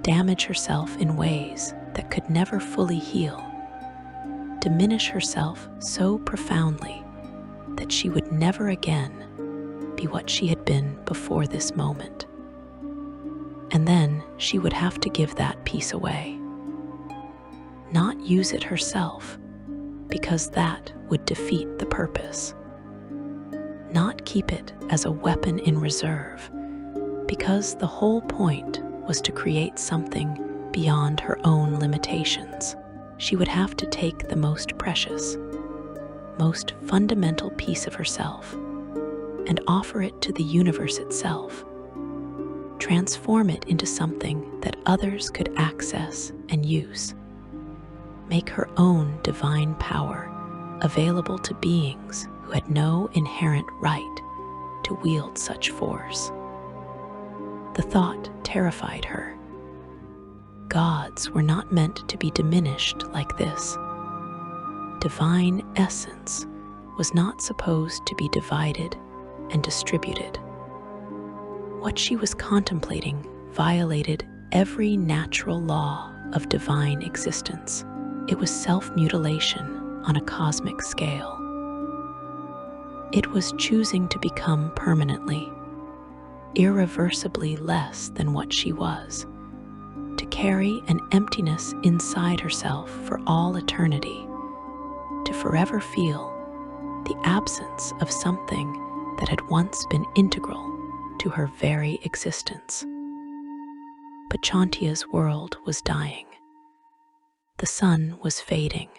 damage herself in ways that could never fully heal, diminish herself so profoundly that she would never again be what she had been before this moment. And then she would have to give that piece away. Not use it herself, because that would defeat the purpose. Not keep it as a weapon in reserve, because the whole point was to create something beyond her own limitations. She would have to take the most precious, most fundamental piece of herself and offer it to the universe itself. Transform it into something that others could access and use. Make her own divine power available to beings who had no inherent right to wield such force. The thought terrified her. Gods were not meant to be diminished like this. Divine essence was not supposed to be divided and distributed. What she was contemplating violated every natural law of divine existence. It was self-mutilation on a cosmic scale. It was choosing to become permanently, irreversibly less than what she was, to carry an emptiness inside herself for all eternity, to forever feel the absence of something that had once been integral to her very existence. But Chantia's world was dying. The sun was fading.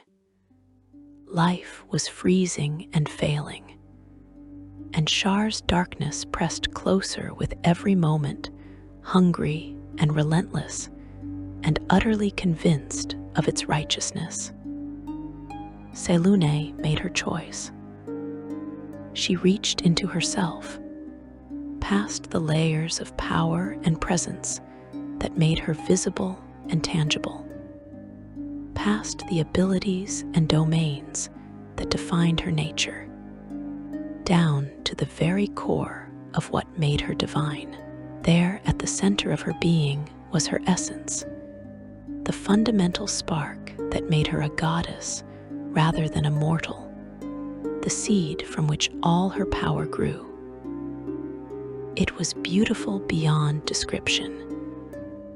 Life was freezing and failing. And Shar's darkness pressed closer with every moment, hungry and relentless, and utterly convinced of its righteousness. Selûne made her choice. She reached into herself, past the layers of power and presence that made her visible and tangible, past the abilities and domains that defined her nature, down to the very core of what made her divine. There, at the center of her being, was her essence, the fundamental spark that made her a goddess rather than a mortal, the seed from which all her power grew. It was beautiful beyond description,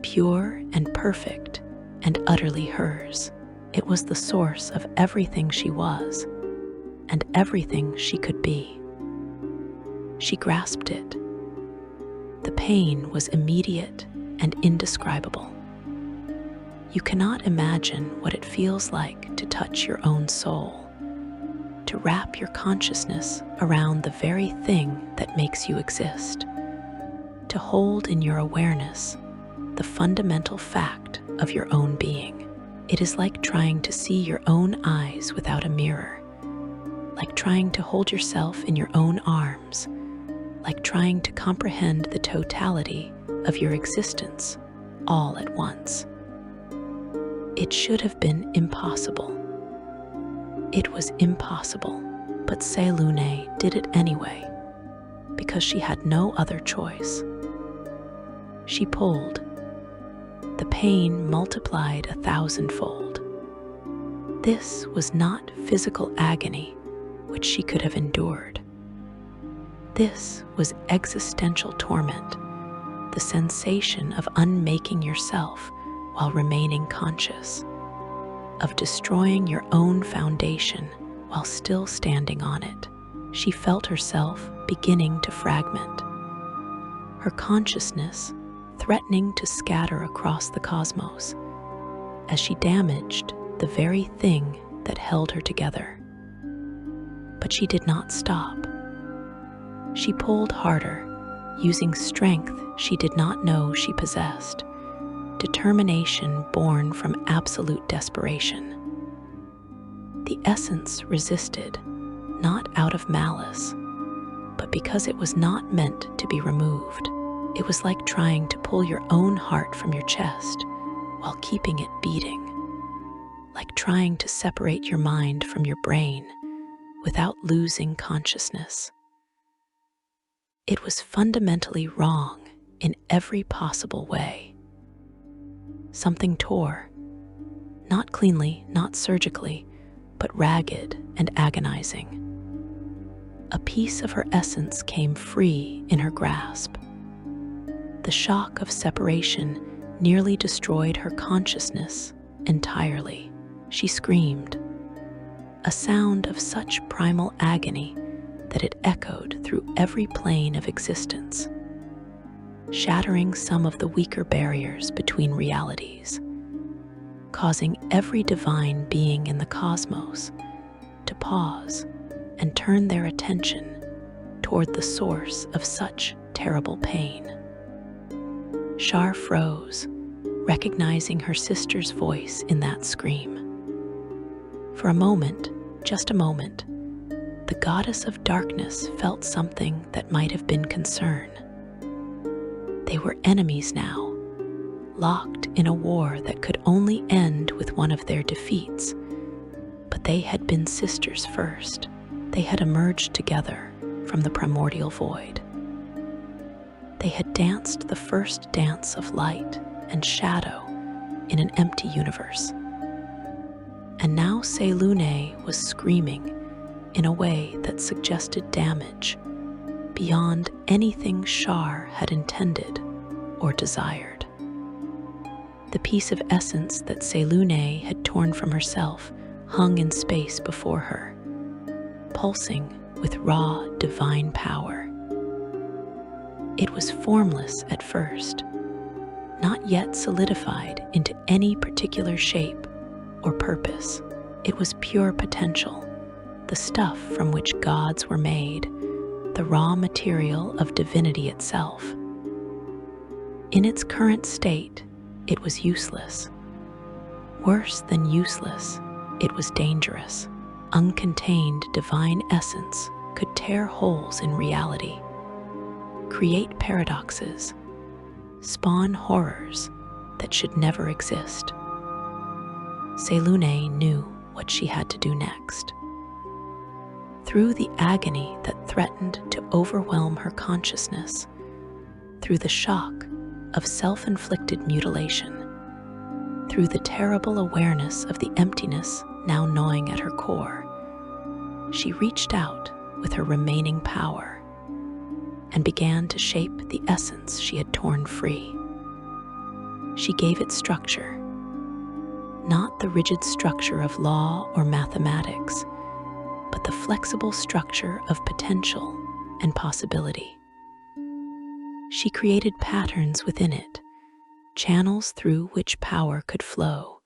pure and perfect and utterly hers. It was the source of everything she was and everything she could be. She grasped it. The pain was immediate and indescribable. You cannot imagine what it feels like to touch your own soul, to wrap your consciousness around the very thing that makes you exist, to hold in your awareness the fundamental fact of your own being. It is like trying to see your own eyes without a mirror, like trying to hold yourself in your own arms, like trying to comprehend the totality of your existence all at once. It should have been impossible. It was impossible, but Selûne did it anyway, because she had no other choice. She pulled. The pain multiplied 1,000-fold. This was not physical agony which she could have endured. This was existential torment, the sensation of unmaking yourself while remaining conscious, of destroying your own foundation while still standing on it. She felt herself beginning to fragment, her consciousness threatening to scatter across the cosmos as she damaged the very thing that held her together. But she did not stop. She pulled harder, using strength she did not know she possessed, determination born from absolute desperation. The essence resisted, not out of malice, but because it was not meant to be removed. It was like trying to pull your own heart from your chest while keeping it beating, like trying to separate your mind from your brain without losing consciousness. It was fundamentally wrong in every possible way. Something tore, not cleanly, not surgically, but ragged and agonizing. A piece of her essence came free in her grasp. The shock of separation nearly destroyed her consciousness entirely. She screamed, a sound of such primal agony that it echoed through every plane of existence, shattering some of the weaker barriers between realities, causing every divine being in the cosmos to pause and turn their attention toward the source of such terrible pain. Shar froze, recognizing her sister's voice in that scream. For a moment, just a moment, the goddess of darkness felt something that might have been concern. They were enemies now, locked in a war that could only end with one of their defeats. But they had been sisters first. They had emerged together from the primordial void. They had danced the first dance of light and shadow in an empty universe. And now Selûne was screaming in a way that suggested damage beyond anything Shar had intended or desired. The piece of essence that Selûne had torn from herself hung in space before her, pulsing with raw divine power. It was formless at first, not yet solidified into any particular shape or purpose. It was pure potential, the stuff from which gods were made, the raw material of divinity itself. In its current state, it was useless. Worse than useless, it was dangerous. Uncontained divine essence could tear holes in reality, create paradoxes, spawn horrors that should never exist. Selûne knew what she had to do next. Through the agony that threatened to overwhelm her consciousness, through the shock of self-inflicted mutilation, through the terrible awareness of the emptiness now gnawing at her core, she reached out with her remaining power and began to shape the essence she had torn free. She gave it structure, not the rigid structure of law or mathematics, but the flexible structure of potential and possibility. She created patterns within it, channels through which power could flow,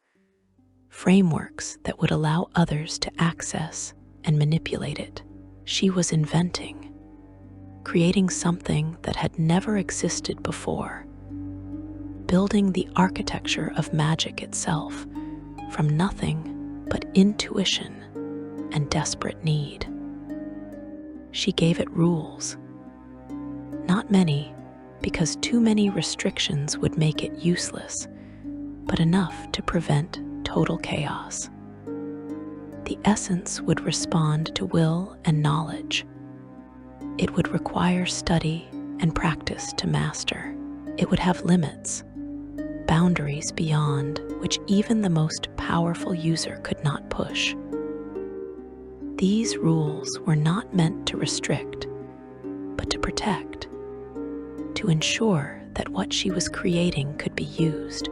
frameworks that would allow others to access and manipulate it. She was inventing, creating something that had never existed before, building the architecture of magic itself from nothing but intuition and desperate need. She gave it rules. Not many, because too many restrictions would make it useless, but enough to prevent total chaos. The essence would respond to will and knowledge. It would require study and practice to master. It would have limits, boundaries beyond which even the most powerful user could not push. These rules were not meant to restrict, but protect, to ensure that what she was creating could be used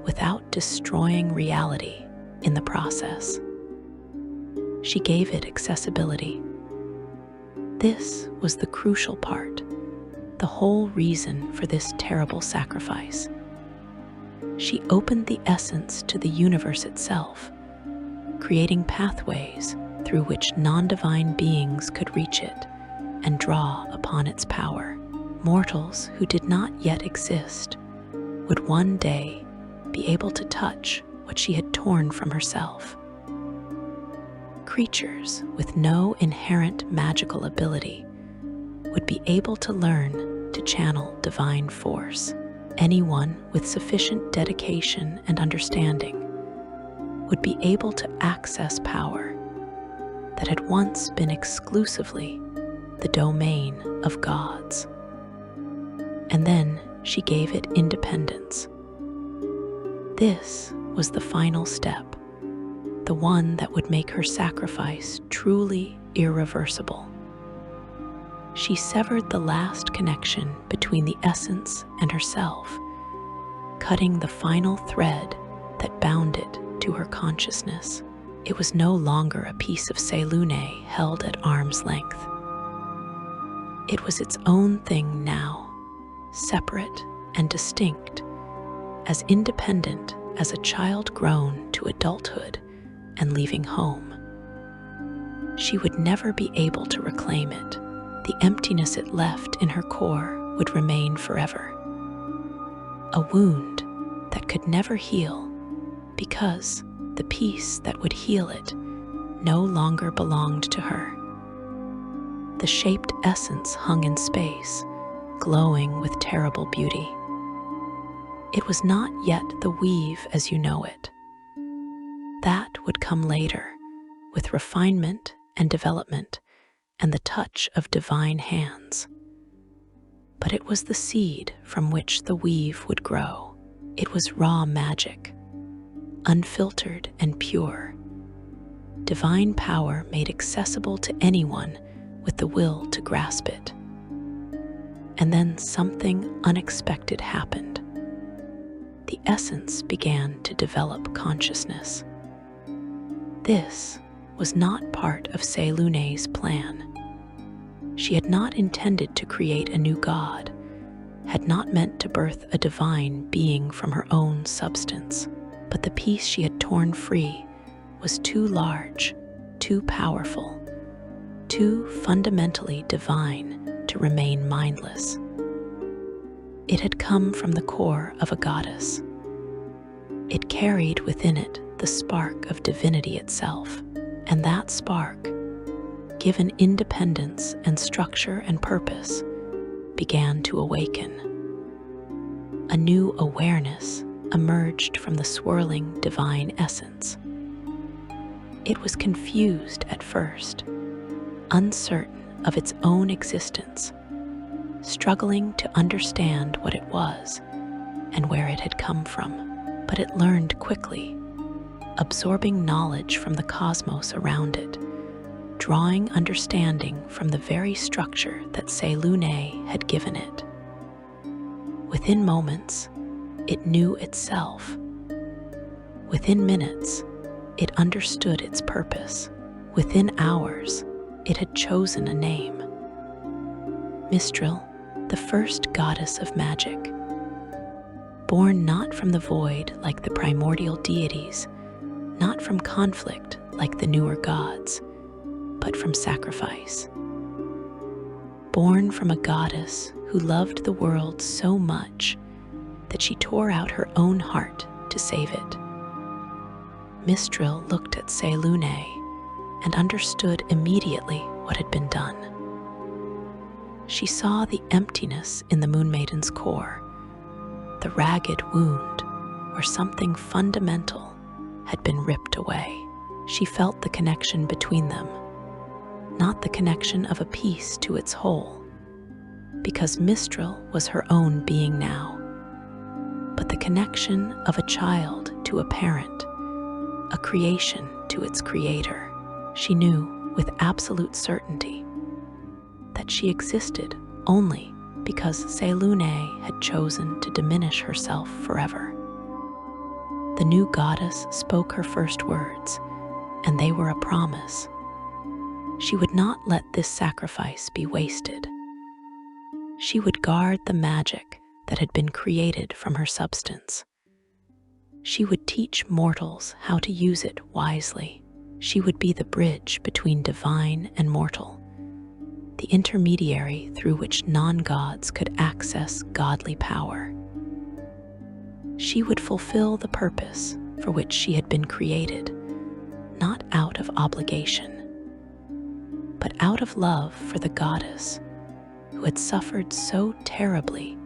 without destroying reality in the process. She gave it accessibility. This was the crucial part, the whole reason for this terrible sacrifice. She opened the essence to the universe itself, creating pathways through which non-divine beings could reach it and draw upon its power. Mortals who did not yet exist would one day be able to touch what she had torn from herself. Creatures with no inherent magical ability would be able to learn to channel divine force. Anyone with sufficient dedication and understanding would be able to access power that had once been exclusively the domain of gods. And then she gave it independence. This was the final step, the one that would make her sacrifice truly irreversible. She severed the last connection between the essence and herself, cutting the final thread that bound it to her consciousness. It was no longer a piece of Selûne held at arm's length. It was its own thing now, separate and distinct, as independent as a child grown to adulthood and leaving home. She would never be able to reclaim it. The emptiness it left in her core would remain forever. A wound that could never heal because the piece that would heal it no longer belonged to her. The shaped essence hung in space, glowing with terrible beauty. It was not yet the weave as you know it. That would come later, with refinement and development and the touch of divine hands. But it was the seed from which the weave would grow. It was raw magic, unfiltered and pure. Divine power made accessible to anyone with the will to grasp it. And then something unexpected happened. The essence began to develop consciousness. This was not part of Selûne's plan. She had not intended to create a new god, had not meant to birth a divine being from her own substance, but the piece she had torn free was too large, too powerful, too fundamentally divine to remain mindless. It had come from the core of a goddess. It carried within it the spark of divinity itself, and that spark, given independence and structure and purpose, began to awaken. A new awareness emerged from the swirling divine essence. It was confused at first, uncertain of its own existence, struggling to understand what it was and where it had come from. But it learned quickly, absorbing knowledge from the cosmos around it, drawing understanding from the very structure that Selûne had given it. Within moments, it knew itself. Within minutes, it understood its purpose. Within hours, it had chosen a name. Mystra, the first goddess of magic. Born not from the void like the primordial deities, not from conflict like the newer gods, but from sacrifice. Born from a goddess who loved the world so much that she tore out her own heart to save it. Mystra looked at Selûne and understood immediately what had been done. She saw the emptiness in the Moon Maiden's core, the ragged wound where something fundamental had been ripped away. She felt the connection between them, not the connection of a piece to its whole, because Mystra was her own being now, but the connection of a child to a parent, a creation to its creator. She knew with absolute certainty that she existed only because Selûne had chosen to diminish herself forever. The new goddess spoke her first words, and they were a promise. She would not let this sacrifice be wasted. She would guard the magic that had been created from her substance. She would teach mortals how to use it wisely. She would be the bridge between divine and mortal, the intermediary through which non-gods could access godly power. She would fulfill the purpose for which she had been created, not out of obligation, but out of love for the goddess who had suffered so terribly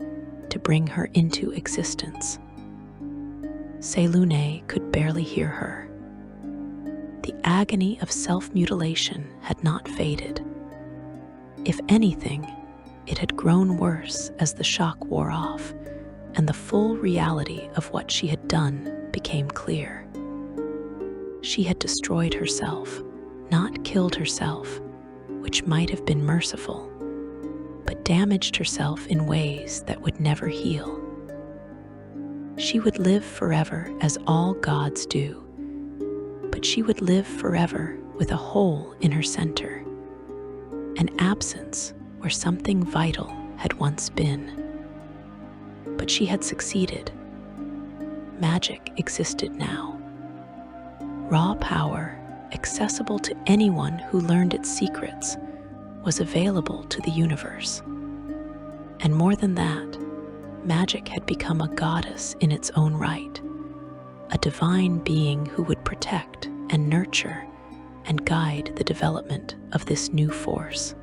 to bring her into existence. Selûne could barely hear her. The agony of self-mutilation had not faded. If anything, it had grown worse as the shock wore off and the full reality of what she had done became clear. She had destroyed herself, not killed herself, which might have been merciful, but damaged herself in ways that would never heal. She would live forever as all gods do, but she would live forever with a hole in her center, an absence where something vital had once been. But she had succeeded. Magic existed now. Raw power, accessible to anyone who learned its secrets, was available to the universe. And more than that, magic had become a goddess in its own right, a divine being who would protect and nurture and guide the development of this new force.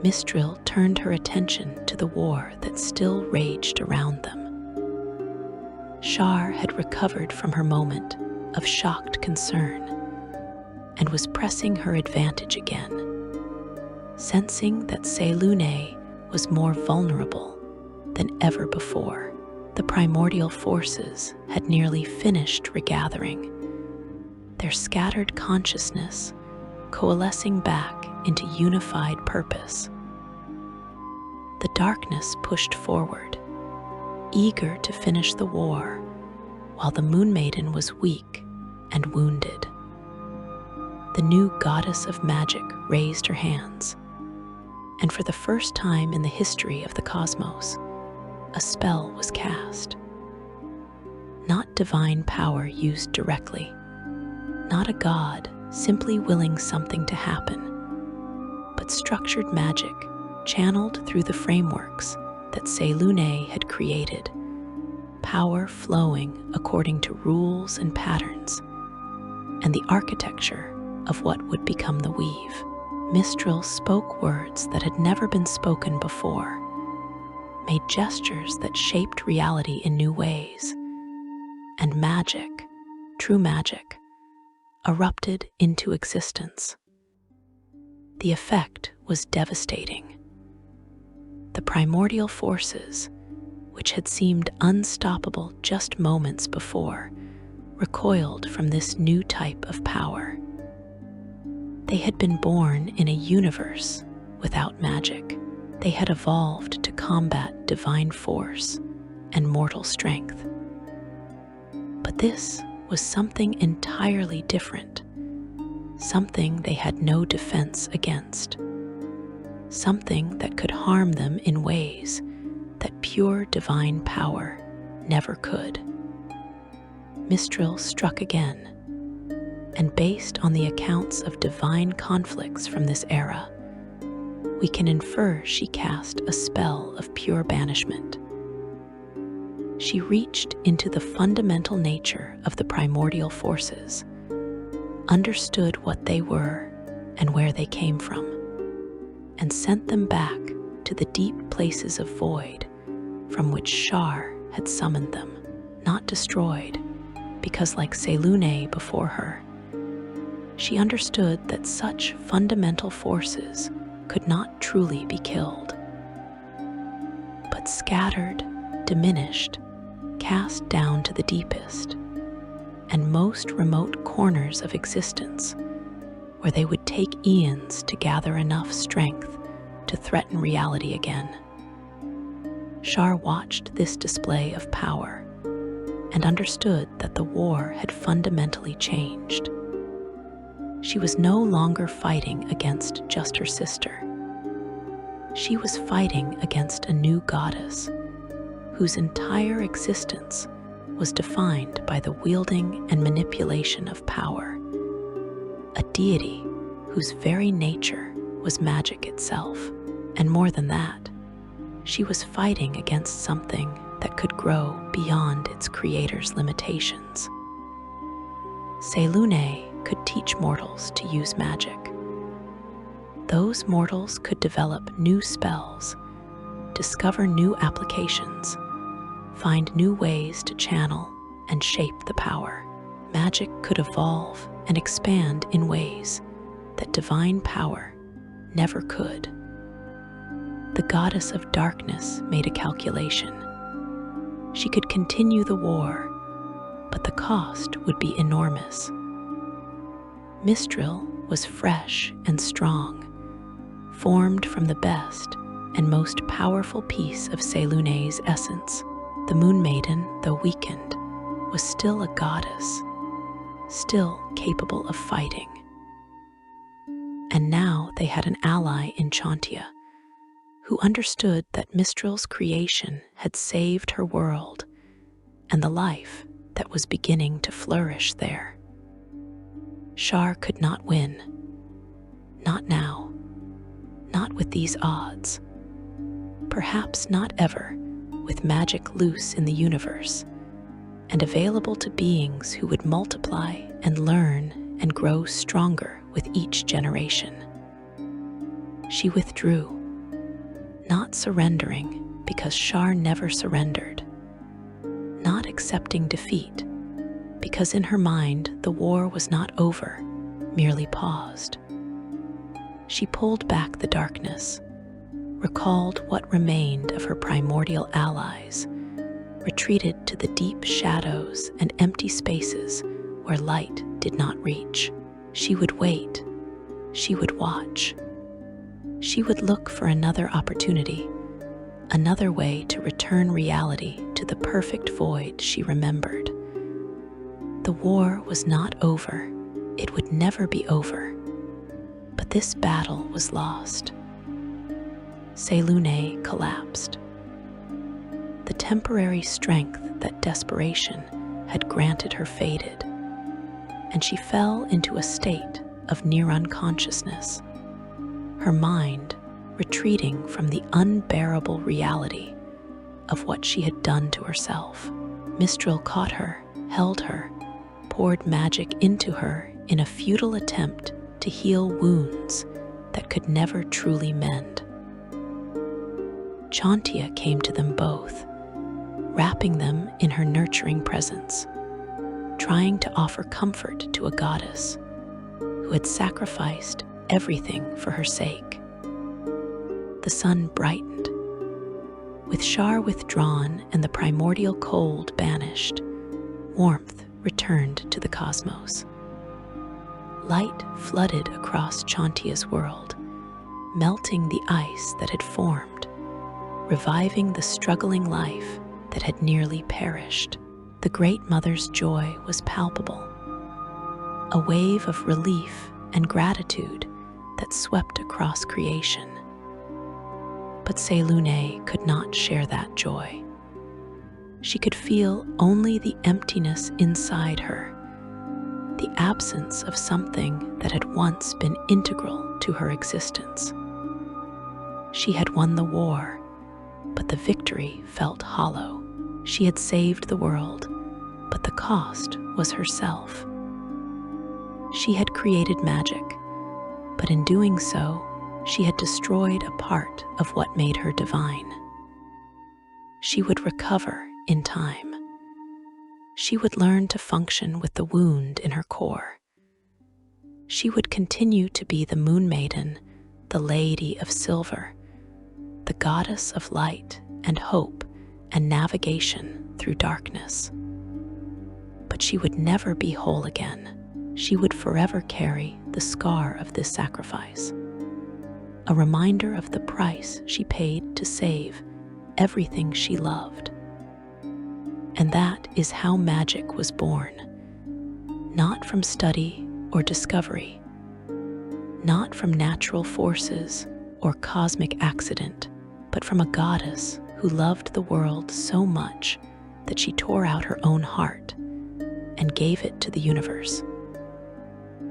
Mystra turned her attention to the war that still raged around them. Shar had recovered from her moment of shocked concern and was pressing her advantage again. Sensing that Selûne was more vulnerable than ever before, the primordial forces had nearly finished regathering, their scattered consciousness coalescing back into unified purpose. The darkness pushed forward, eager to finish the war, while the Moon Maiden was weak and wounded. The new goddess of magic raised her hands, and for the first time in the history of the cosmos, a spell was cast. Not divine power used directly, not a god simply willing something to happen, but structured magic channeled through the frameworks that Selûne had created, power flowing according to rules and patterns, and the architecture of what would become the weave. Mystra spoke words that had never been spoken before, made gestures that shaped reality in new ways, and magic, true magic, erupted into existence. The effect was devastating. The primordial forces, which had seemed unstoppable just moments before, recoiled from this new type of power. They had been born in a universe without magic. They had evolved to combat divine force and mortal strength. But this was something entirely different, something they had no defense against, something that could harm them in ways that pure divine power never could. Mystra struck again, and based on the accounts of divine conflicts from this era, we can infer she cast a spell of pure banishment. She reached into the fundamental nature of the primordial forces, understood what they were and where they came from, and sent them back to the deep places of void from which Shar had summoned them, not destroyed, because like Selûne before her, she understood that such fundamental forces could not truly be killed, but scattered, diminished, cast down to the deepest and most remote corners of existence, where they would take eons to gather enough strength to threaten reality again. Shar watched this display of power and understood that the war had fundamentally changed. She was no longer fighting against just her sister. She was fighting against a new goddess whose entire existence was defined by the wielding and manipulation of power, a deity whose very nature was magic itself. And more than that, she was fighting against something that could grow beyond its creator's limitations. Selûne could teach mortals to use magic. Those mortals could develop new spells, discover new applications, find new ways to channel and shape the power. Magic could evolve and expand in ways that divine power never could. The goddess of darkness made a calculation. She could continue the war, but the cost would be enormous. Mystra was fresh and strong, formed from the best and most powerful piece of Selûne's essence. The Moon Maiden, though weakened, was still a goddess, still capable of fighting. And now they had an ally in Chantia, who understood that Mistral's creation had saved her world and the life that was beginning to flourish there. Shar could not win. Not now. Not with these odds. Perhaps not ever, with magic loose in the universe and available to beings who would multiply and learn and grow stronger with each generation. She withdrew, not surrendering because Shar never surrendered, not accepting defeat because in her mind the war was not over, merely paused. She pulled back the darkness, recalled what remained of her primordial allies, retreated to the deep shadows and empty spaces where light did not reach. She would wait. She would watch. She would look for another opportunity, another way to return reality to the perfect void she remembered. The war was not over. It would never be over. But this battle was lost. Selûne collapsed. The temporary strength that desperation had granted her faded, and she fell into a state of near unconsciousness, her mind retreating from the unbearable reality of what she had done to herself. Mistral caught her, held her, poured magic into her in a futile attempt to heal wounds that could never truly mend. Chantia came to them both, wrapping them in her nurturing presence, trying to offer comfort to a goddess who had sacrificed everything for her sake. The sun brightened. With Shar withdrawn and the primordial cold banished, warmth returned to the cosmos. Light flooded across Chantia's world, melting the ice that had formed, reviving the struggling life that had nearly perished. The Great Mother's joy was palpable, a wave of relief and gratitude that swept across creation. But Selûne could not share that joy. She could feel only the emptiness inside her, the absence of something that had once been integral to her existence. She had won the war, but the victory felt hollow. She had saved the world, but the cost was herself. She had created magic, but in doing so, she had destroyed a part of what made her divine. She would recover in time. She would learn to function with the wound in her core. She would continue to be the Moon Maiden, the Lady of Silver, the goddess of light and hope and navigation through darkness. But she would never be whole again. She would forever carry the scar of this sacrifice. a reminder of the price she paid to save everything she loved. And that is how magic was born, not from study or discovery, not from natural forces or cosmic accident, but from a goddess who loved the world so much that she tore out her own heart and gave it to the universe,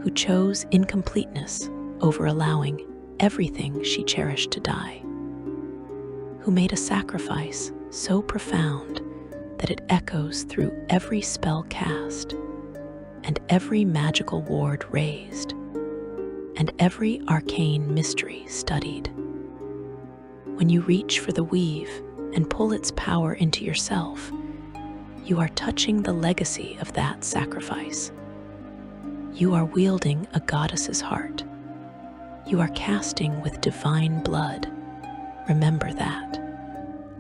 who chose incompleteness over allowing everything she cherished to die, who made a sacrifice so profound that it echoes through every spell cast and every magical ward raised and every arcane mystery studied. When you reach for the weave and pull its power into yourself, you are touching the legacy of that sacrifice. You are wielding a goddess's heart. You are casting with divine blood. Remember that.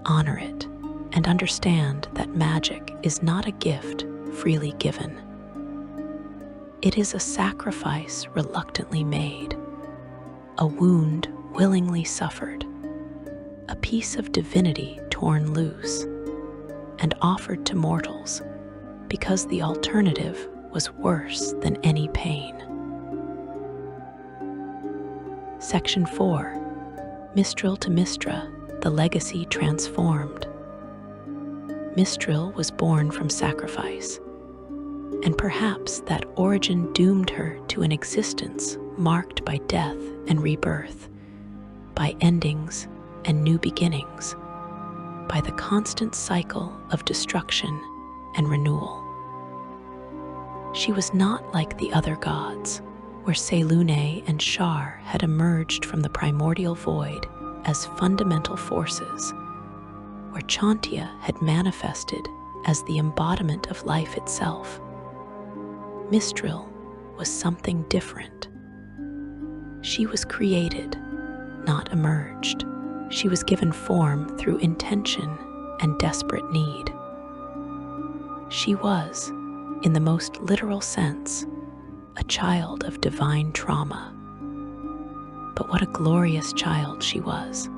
Honor it, and understand that magic is not a gift freely given. It is a sacrifice reluctantly made, a wound willingly suffered, a piece of divinity torn loose and offered to mortals because the alternative was worse than any pain. Section 4. Mistral to Mystra, the legacy transformed. Mistral was born from sacrifice, and perhaps that origin doomed her to an existence marked by death and rebirth, by endings and new beginnings, by the constant cycle of destruction and renewal. She was not like the other gods, where Selûne and Shar had emerged from the primordial void as fundamental forces, where Chantia had manifested as the embodiment of life itself. Mistral was something different. She was created, not emerged. She was given form through intention and desperate need. She was, in the most literal sense, a child of divine trauma. But what a glorious child she was.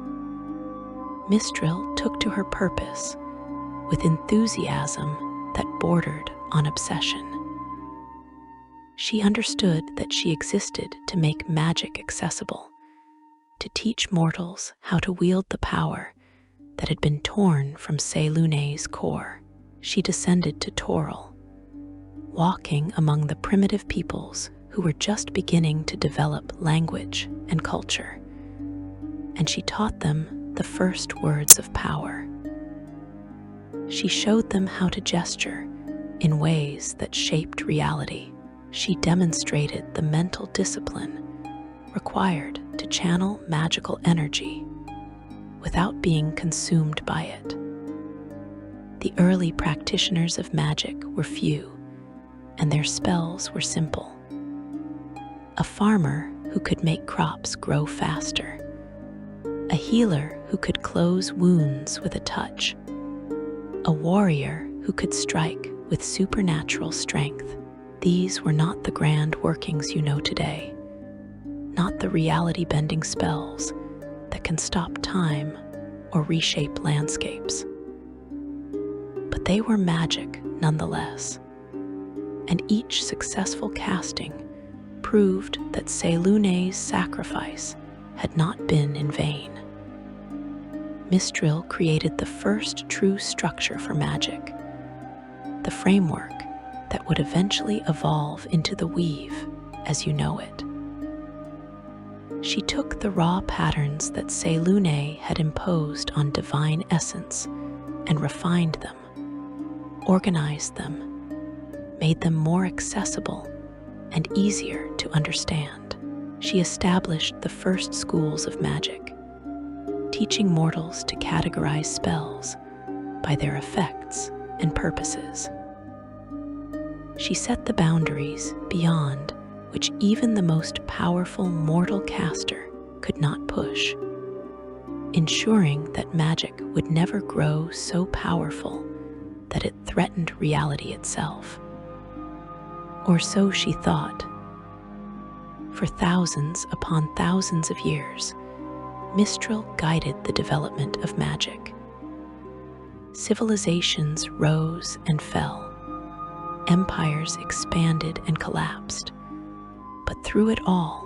Mistral took to her purpose with enthusiasm that bordered on obsession. She understood that she existed to make magic accessible, to teach mortals how to wield the power that had been torn from Selûne's core. She descended to Toril, walking among the primitive peoples who were just beginning to develop language and culture, and she taught them the first words of power. She showed them how to gesture in ways that shaped reality. She demonstrated the mental discipline required to channel magical energy without being consumed by it. The early practitioners of magic were few, and their spells were simple. A farmer who could make crops grow faster, a healer who could close wounds with a touch, a warrior who could strike with supernatural strength. These were not the grand workings you know today, not the reality-bending spells that can stop time or reshape landscapes. But they were magic nonetheless, and each successful casting proved that Selûne's sacrifice had not been in vain. Mistral created the first true structure for magic, the framework that would eventually evolve into the weave as you know it. She took the raw patterns that Selûne had imposed on divine essence and refined them, organized them, made them more accessible and easier to understand. She established the first schools of magic, teaching mortals to categorize spells by their effects and purposes. She set the boundaries beyond which even the most powerful mortal caster could not push, ensuring that magic would never grow so powerful that it threatened reality itself. Or so she thought. For thousands upon thousands of years, Mistral guided the development of magic. Civilizations rose and fell. Empires expanded and collapsed. But through it all,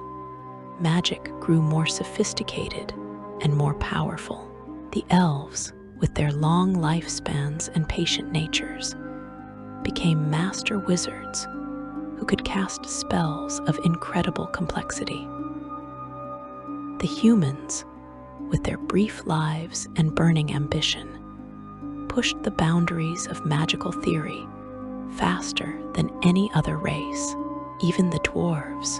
magic grew more sophisticated and more powerful. The elves, with their long lifespans and patient natures, became master wizards who could cast spells of incredible complexity. The humans, with their brief lives and burning ambition, pushed the boundaries of magical theory faster than any other race. Even the dwarves,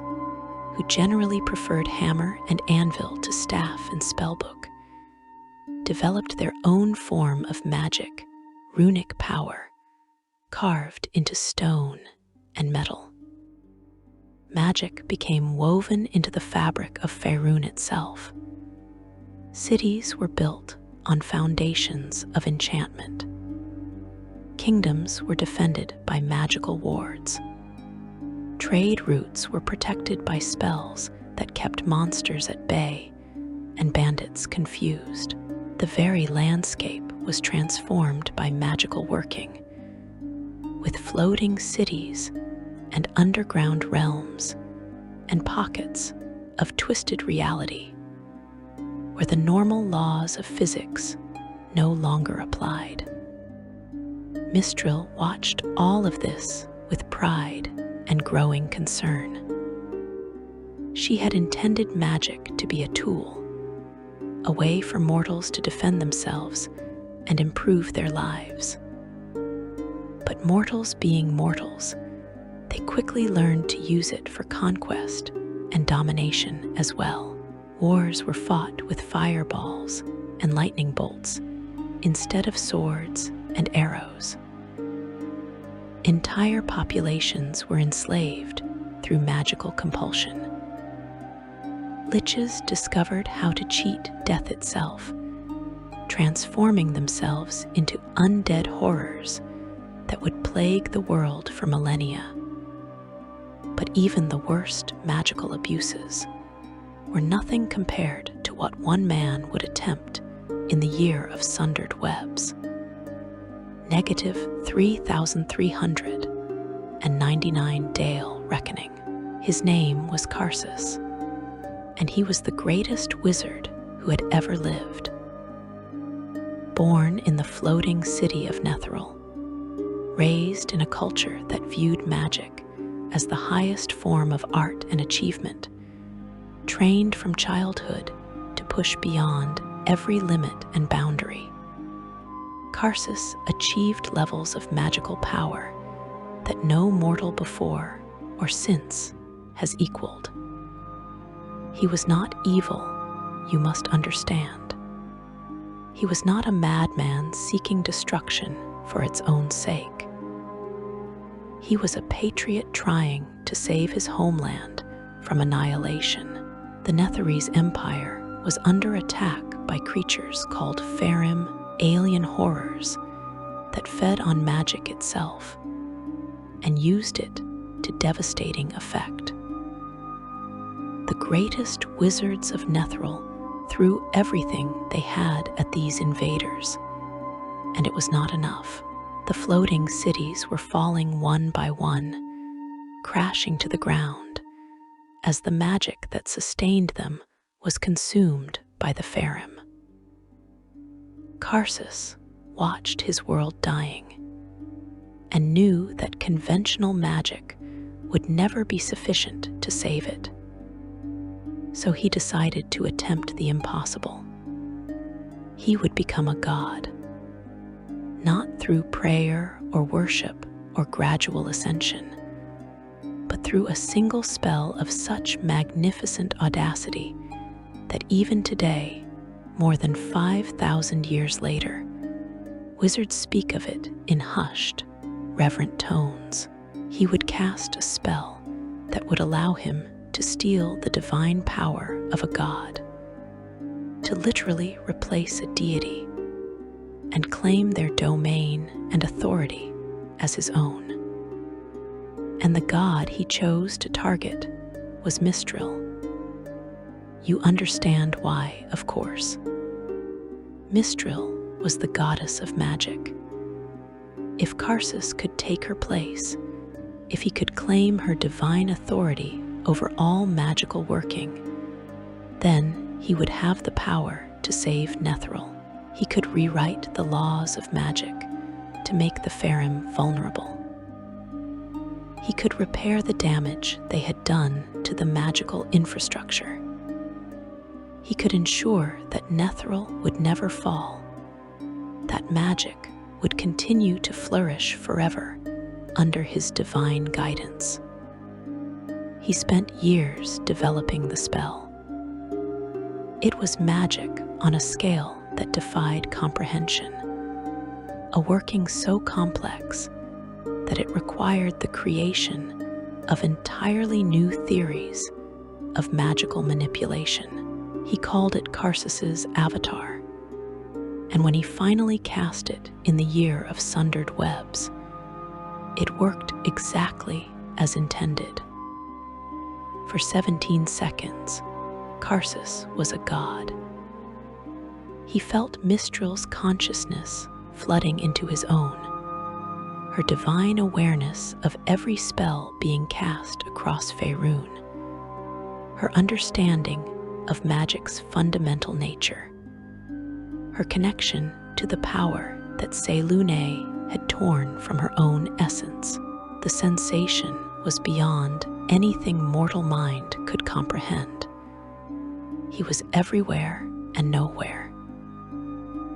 who generally preferred hammer and anvil to staff and spellbook, developed their own form of magic, runic power, carved into stone and metal. Magic became woven into the fabric of Faerûn itself. Cities were built on foundations of enchantment. Kingdoms were defended by magical wards. Trade routes were protected by spells that kept monsters at bay and bandits confused. The very landscape was transformed by magical working, with floating cities and underground realms and pockets of twisted reality, where the normal laws of physics no longer applied. Mistral watched all of this with pride and growing concern. She had intended magic to be a tool, a way for mortals to defend themselves and improve their lives. But mortals being mortals, they quickly learned to use it for conquest and domination as well. Wars were fought with fireballs and lightning bolts instead of swords and arrows. Entire populations were enslaved through magical compulsion. Liches discovered how to cheat death itself, transforming themselves into undead horrors that would plague the world for millennia. But even the worst magical abuses were nothing compared to what one man would attempt in the year of sundered webs. -3,399 Dale reckoning. His name was Karsus, and he was the greatest wizard who had ever lived. Born in the floating city of Netheril, raised in a culture that viewed magic as the highest form of art and achievement, trained from childhood to push beyond every limit and boundary, Karsus achieved levels of magical power that no mortal before or since has equaled. He was not evil, you must understand. He was not a madman seeking destruction for its own sake. He was a patriot trying to save his homeland from annihilation. The Netherese Empire was under attack by creatures called Farim, alien horrors that fed on magic itself and used it to devastating effect. The greatest wizards of Netheril threw everything they had at these invaders, and it was not enough. The floating cities were falling one by one, crashing to the ground, as the magic that sustained them was consumed by the Farim. Karsus watched his world dying and knew that conventional magic would never be sufficient to save it. So he decided to attempt the impossible. He would become a god, not through prayer or worship or gradual ascension, but through a single spell of such magnificent audacity that even today, more than 5,000 years later, wizards speak of it in hushed, reverent tones. He would cast a spell that would allow him to steal the divine power of a god, to literally replace a deity and claim their domain and authority as his own. And the god he chose to target was Mistral. You understand why, of course. Mystril was the goddess of magic. If Karsus could take her place, if he could claim her divine authority over all magical working, then he would have the power to save Netheril. He could rewrite the laws of magic to make the Faerûn vulnerable. He could repair the damage they had done to the magical infrastructure. He could ensure that Netheril would never fall, that magic would continue to flourish forever under his divine guidance. He spent years developing the spell. It was magic on a scale that defied comprehension, a working so complex that it required the creation of entirely new theories of magical manipulation. He called it Karsus's avatar, and when he finally cast it in the year of sundered webs, it worked exactly as intended. For 17 seconds, Karsus was a god. He felt Mistril's consciousness flooding into his own, her divine awareness of every spell being cast across Faerûn, her understanding of magic's fundamental nature, her connection to the power that Selûne had torn from her own essence. The sensation was beyond anything mortal mind could comprehend. He was everywhere and nowhere.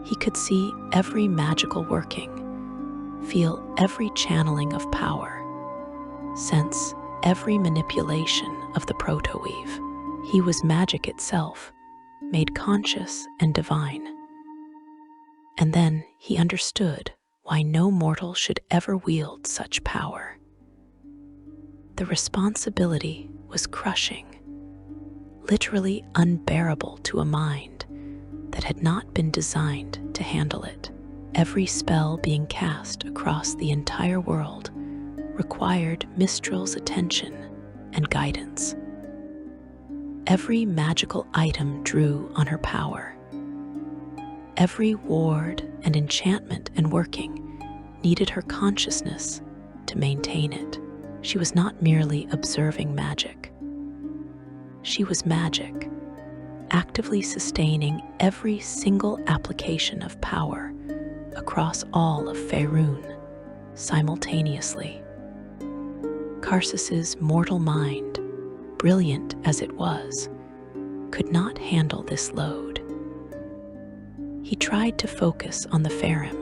He could see every magical working, feel every channeling of power, sense every manipulation of the proto-weave. He was magic itself, made conscious and divine. And then he understood why no mortal should ever wield such power. The responsibility was crushing, literally unbearable to a mind that had not been designed to handle it. Every spell being cast across the entire world required Mistril's attention and guidance. Every magical item drew on her power. Every ward and enchantment and working needed her consciousness to maintain it. She was not merely observing magic. She was magic, actively sustaining every single application of power across all of Faerûn simultaneously. Karsus's mortal mind, brilliant as it was, could not handle this load. He tried to focus on the Faerûn,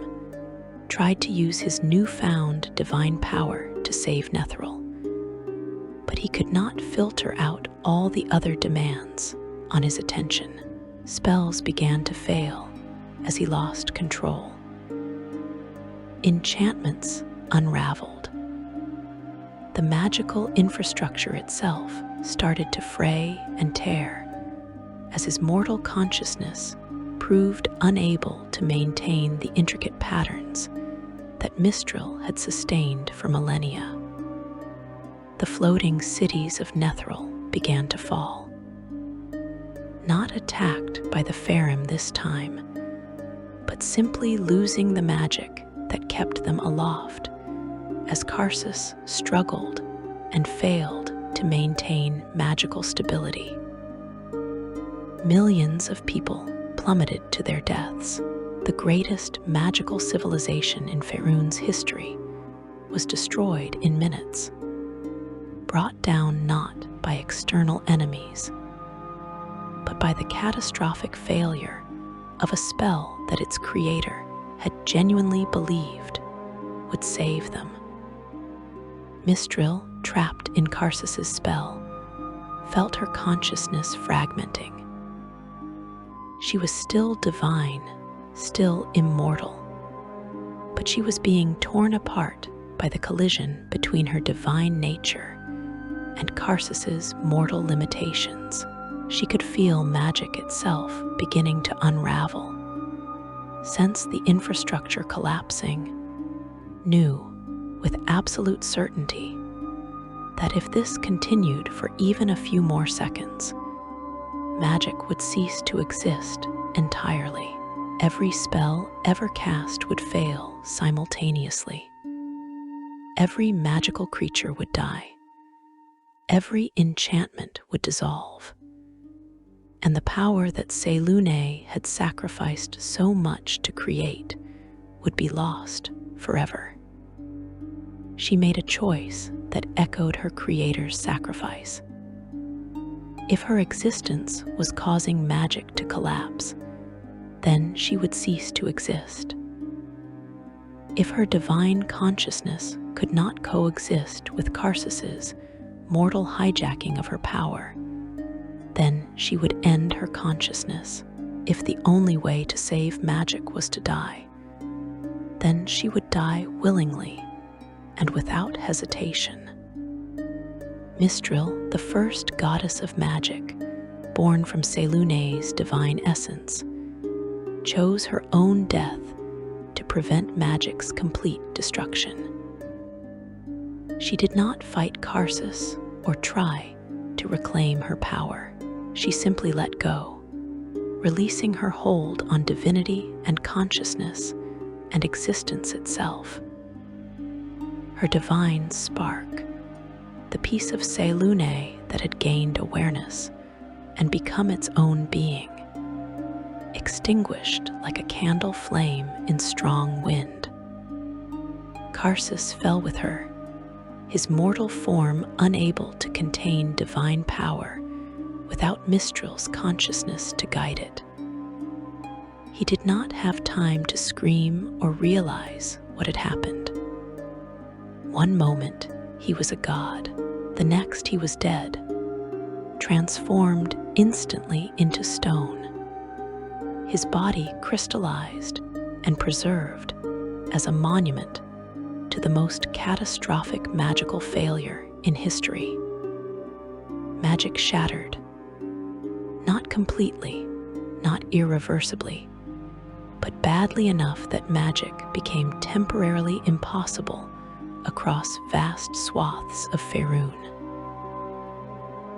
tried to use his newfound divine power to save Netheril, but he could not filter out all the other demands on his attention. Spells began to fail as he lost control. Enchantments unraveled. The magical infrastructure itself started to fray and tear as his mortal consciousness proved unable to maintain the intricate patterns that Mystril had sustained for millennia. The floating cities of Netheril began to fall. Not attacked by the Faerûn this time, but simply losing the magic that kept them aloft as Karsus struggled and failed to maintain magical stability. Millions of people plummeted to their deaths. The greatest magical civilization in Faerûn's history was destroyed in minutes, brought down not by external enemies, but by the catastrophic failure of a spell that its creator had genuinely believed would save them. Mystril, trapped in Karsus's spell, felt her consciousness fragmenting. She was still divine, still immortal, but she was being torn apart by the collision between her divine nature and Karsus's mortal limitations. She could feel magic itself beginning to unravel, sense the infrastructure collapsing, knew with absolute certainty that if this continued for even a few more seconds, magic would cease to exist entirely. Every spell ever cast would fail simultaneously. Every magical creature would die. Every enchantment would dissolve. And the power that Selûne had sacrificed so much to create would be lost forever. She made a choice that echoed her creator's sacrifice. If her existence was causing magic to collapse, then she would cease to exist. If her divine consciousness could not coexist with Karsus's mortal hijacking of her power, then she would end her consciousness. If the only way to save magic was to die, then she would die willingly and without hesitation. Mystra, the first goddess of magic, born from Selûne's divine essence, chose her own death to prevent magic's complete destruction. She did not fight Karsus or try to reclaim her power. She simply let go, releasing her hold on divinity and consciousness and existence itself. Her divine spark, the piece of Selûne that had gained awareness and become its own being, extinguished like a candle flame in strong wind. Karsus fell with her, his mortal form unable to contain divine power without Mistral's consciousness to guide it. He did not have time to scream or realize what had happened. One moment, he was a god. The next, he was dead, transformed instantly into stone. His body crystallized and preserved as a monument to the most catastrophic magical failure in history. Magic shattered, not completely, not irreversibly, but badly enough that magic became temporarily impossible across vast swaths of Faerûn.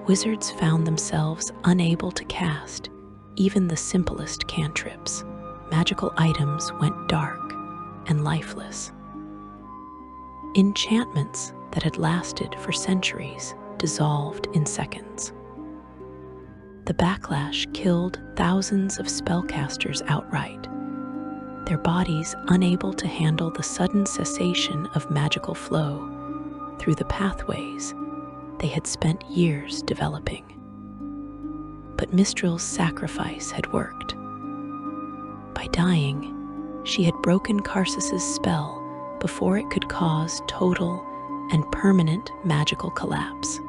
Wizards found themselves unable to cast even the simplest cantrips. Magical items went dark and lifeless. Enchantments that had lasted for centuries dissolved in seconds. The backlash killed thousands of spellcasters outright, their bodies unable to handle the sudden cessation of magical flow through the pathways they had spent years developing. But Mistral's sacrifice had worked. By dying, she had broken Karsus's spell before it could cause total and permanent magical collapse.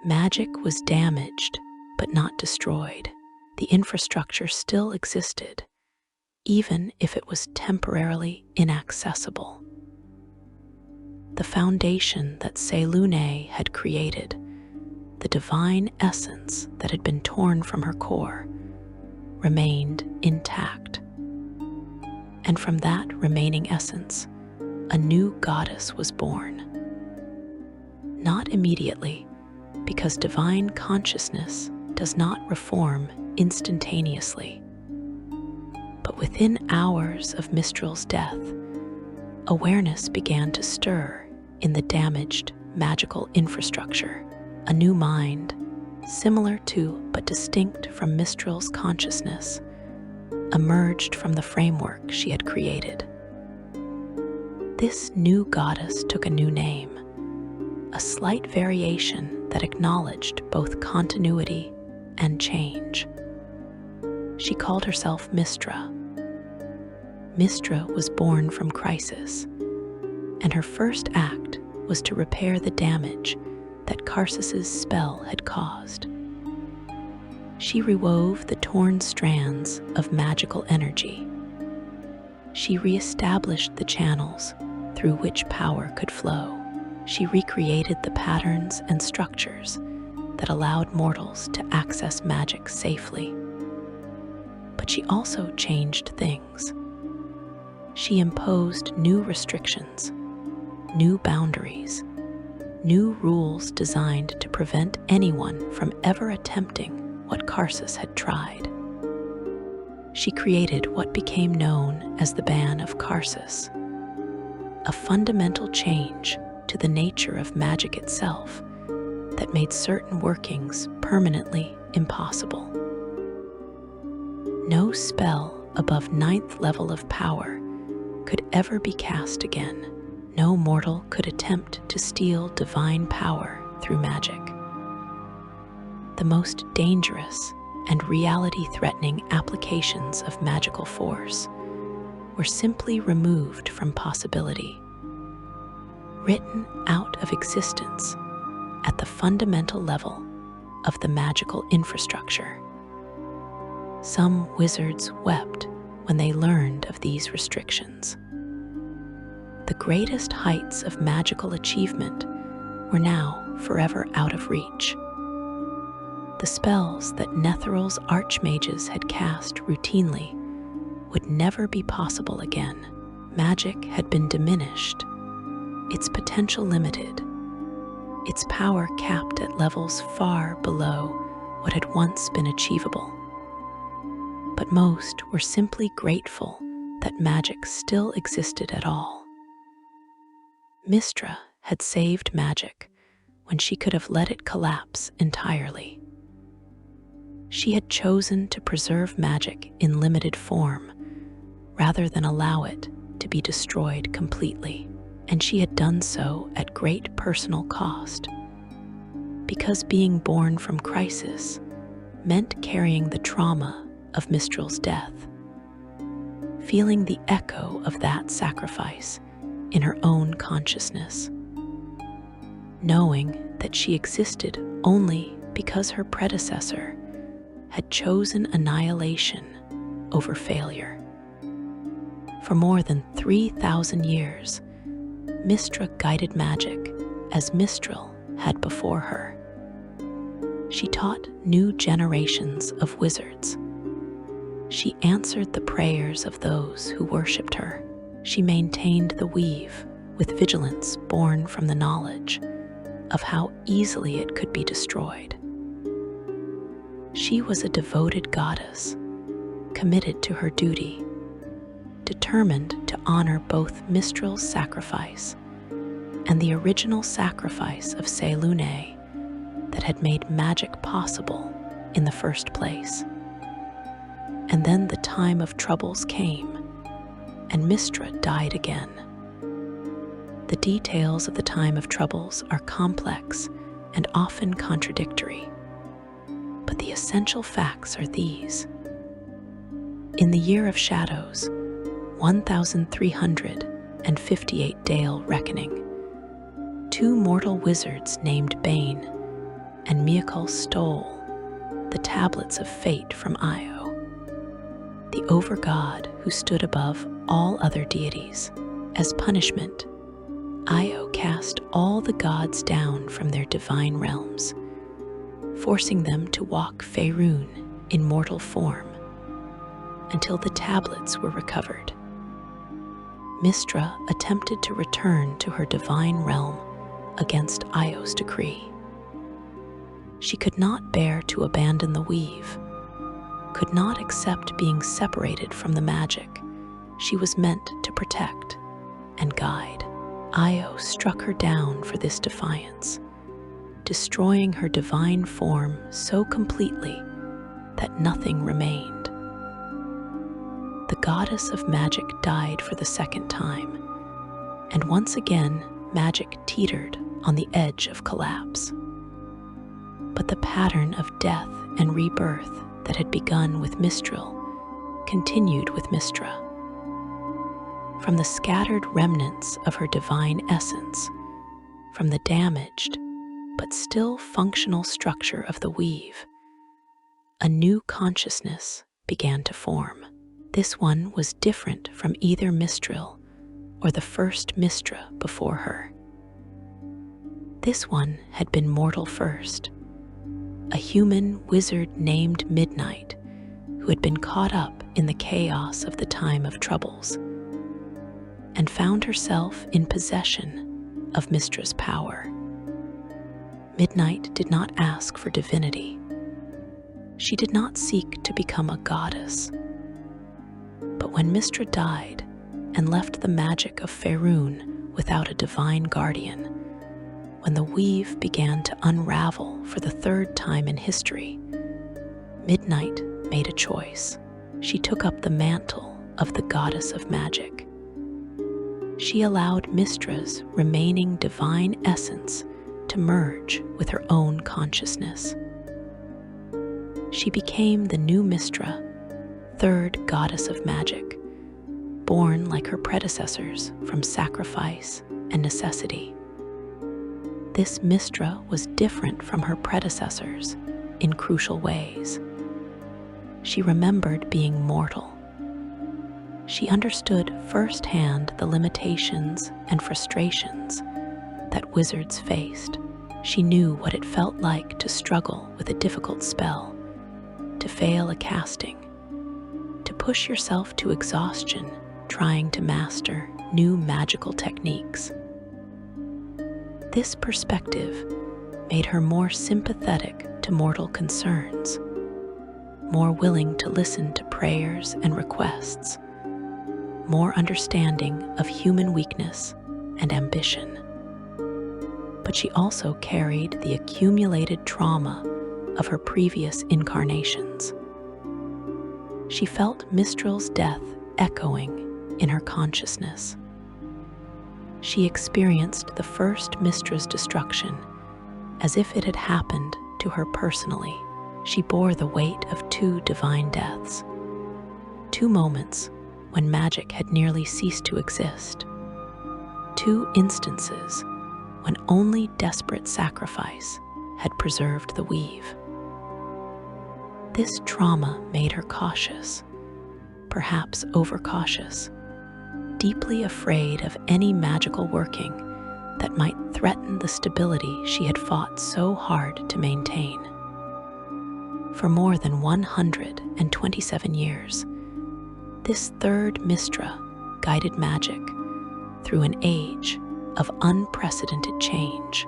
Magic was damaged, but not destroyed. The infrastructure still existed, even if it was temporarily inaccessible. The foundation that Selûne had created, the divine essence that had been torn from her core, remained intact. And from that remaining essence, a new goddess was born. Not immediately, because divine consciousness does not reform instantaneously. But within hours of Mistral's death, awareness began to stir in the damaged magical infrastructure. A new mind, similar to but distinct from Mistral's consciousness, emerged from the framework she had created. This new goddess took a new name, a slight variation that acknowledged both continuity and change. She called herself Mystra. Mystra was born from crisis, and her first act was to repair the damage that Karsus's spell had caused. She rewove the torn strands of magical energy. She reestablished the channels through which power could flow. She recreated the patterns and structures that allowed mortals to access magic safely. But she also changed things. She imposed new restrictions, new boundaries, new rules designed to prevent anyone from ever attempting what Karsus had tried. She created what became known as the Ban of Karsus, a fundamental change to the nature of magic itself that made certain workings permanently impossible. No spell above 9th level of power could ever be cast again. No mortal could attempt to steal divine power through magic. The most dangerous and reality-threatening applications of magical force were simply removed from possibility, written out of existence at the fundamental level of the magical infrastructure. Some wizards wept when they learned of these restrictions. The greatest heights of magical achievement were now forever out of reach. The spells that Netheral's archmages had cast routinely would never be possible again. Magic had been diminished, its potential limited, its power capped at levels far below what had once been achievable. But most were simply grateful that magic still existed at all. Mystra had saved magic when she could have let it collapse entirely. She had chosen to preserve magic in limited form rather than allow it to be destroyed completely, and she had done so at great personal cost, because being born from crisis meant carrying the trauma of Mistral's death, feeling the echo of that sacrifice in her own consciousness, knowing that she existed only because her predecessor had chosen annihilation over failure. For more than 3,000 years, Mystra guided magic as Mistral had before her. She taught new generations of wizards. She answered the prayers of those who worshipped her. She maintained the weave with vigilance born from the knowledge of how easily it could be destroyed. She was a devoted goddess, committed to her duty, determined to honor both Mistral's sacrifice and the original sacrifice of Selûne that had made magic possible in the first place. And then the time of troubles came, and Mystra died again. The details of the time of troubles are complex and often contradictory, but the essential facts are these. In the Year of Shadows, 1358 Dale Reckoning, 2 mortal wizards named Bane and Miakul stole the tablets of fate from Io, the over-god who stood above all other deities. As punishment, Io cast all the gods down from their divine realms, forcing them to walk Faerûn in mortal form until the tablets were recovered. Mystra attempted to return to her divine realm against Io's decree. She could not bear to abandon the weave, could not accept being separated from the magic she was meant to protect and guide. Io struck her down for this defiance, destroying her divine form so completely that nothing remained. The goddess of magic died for the second time, and once again magic teetered on the edge of collapse. But the pattern of death and rebirth that had begun with Mistral continued with Mystra. From the scattered remnants of her divine essence, from the damaged but still functional structure of the weave, a new consciousness began to form. This one was different from either Mistral or the first Mystra before her. This one had been mortal first, a human wizard named Midnight who had been caught up in the chaos of the time of troubles and found herself in possession of Mistra's power. Midnight did not ask for divinity. She did not seek to become a goddess. But when Mystra died and left the magic of Selûne without a divine guardian, when the weave began to unravel for the third time in history, Midnight made a choice. She took up the mantle of the goddess of magic. She allowed Mystra's remaining divine essence to merge with her own consciousness. She became the new Mystra, third goddess of magic, born like her predecessors from sacrifice and necessity. This Mystra was different from her predecessors in crucial ways. She remembered being mortal. She understood firsthand the limitations and frustrations that wizards faced. She knew what it felt like to struggle with a difficult spell, to fail a casting, to push yourself to exhaustion trying to master new magical techniques. This perspective made her more sympathetic to mortal concerns, more willing to listen to prayers and requests, more understanding of human weakness and ambition. But she also carried the accumulated trauma of her previous incarnations. She felt Mistral's death echoing in her consciousness. She experienced the first Mistra's destruction as if it had happened to her personally. She bore the weight of two divine deaths, two moments when magic had nearly ceased to exist, two instances when only desperate sacrifice had preserved the weave. This trauma made her cautious, perhaps overcautious, deeply afraid of any magical working that might threaten the stability she had fought so hard to maintain. For more than 127 years, this third Mystra guided magic through an age of unprecedented change.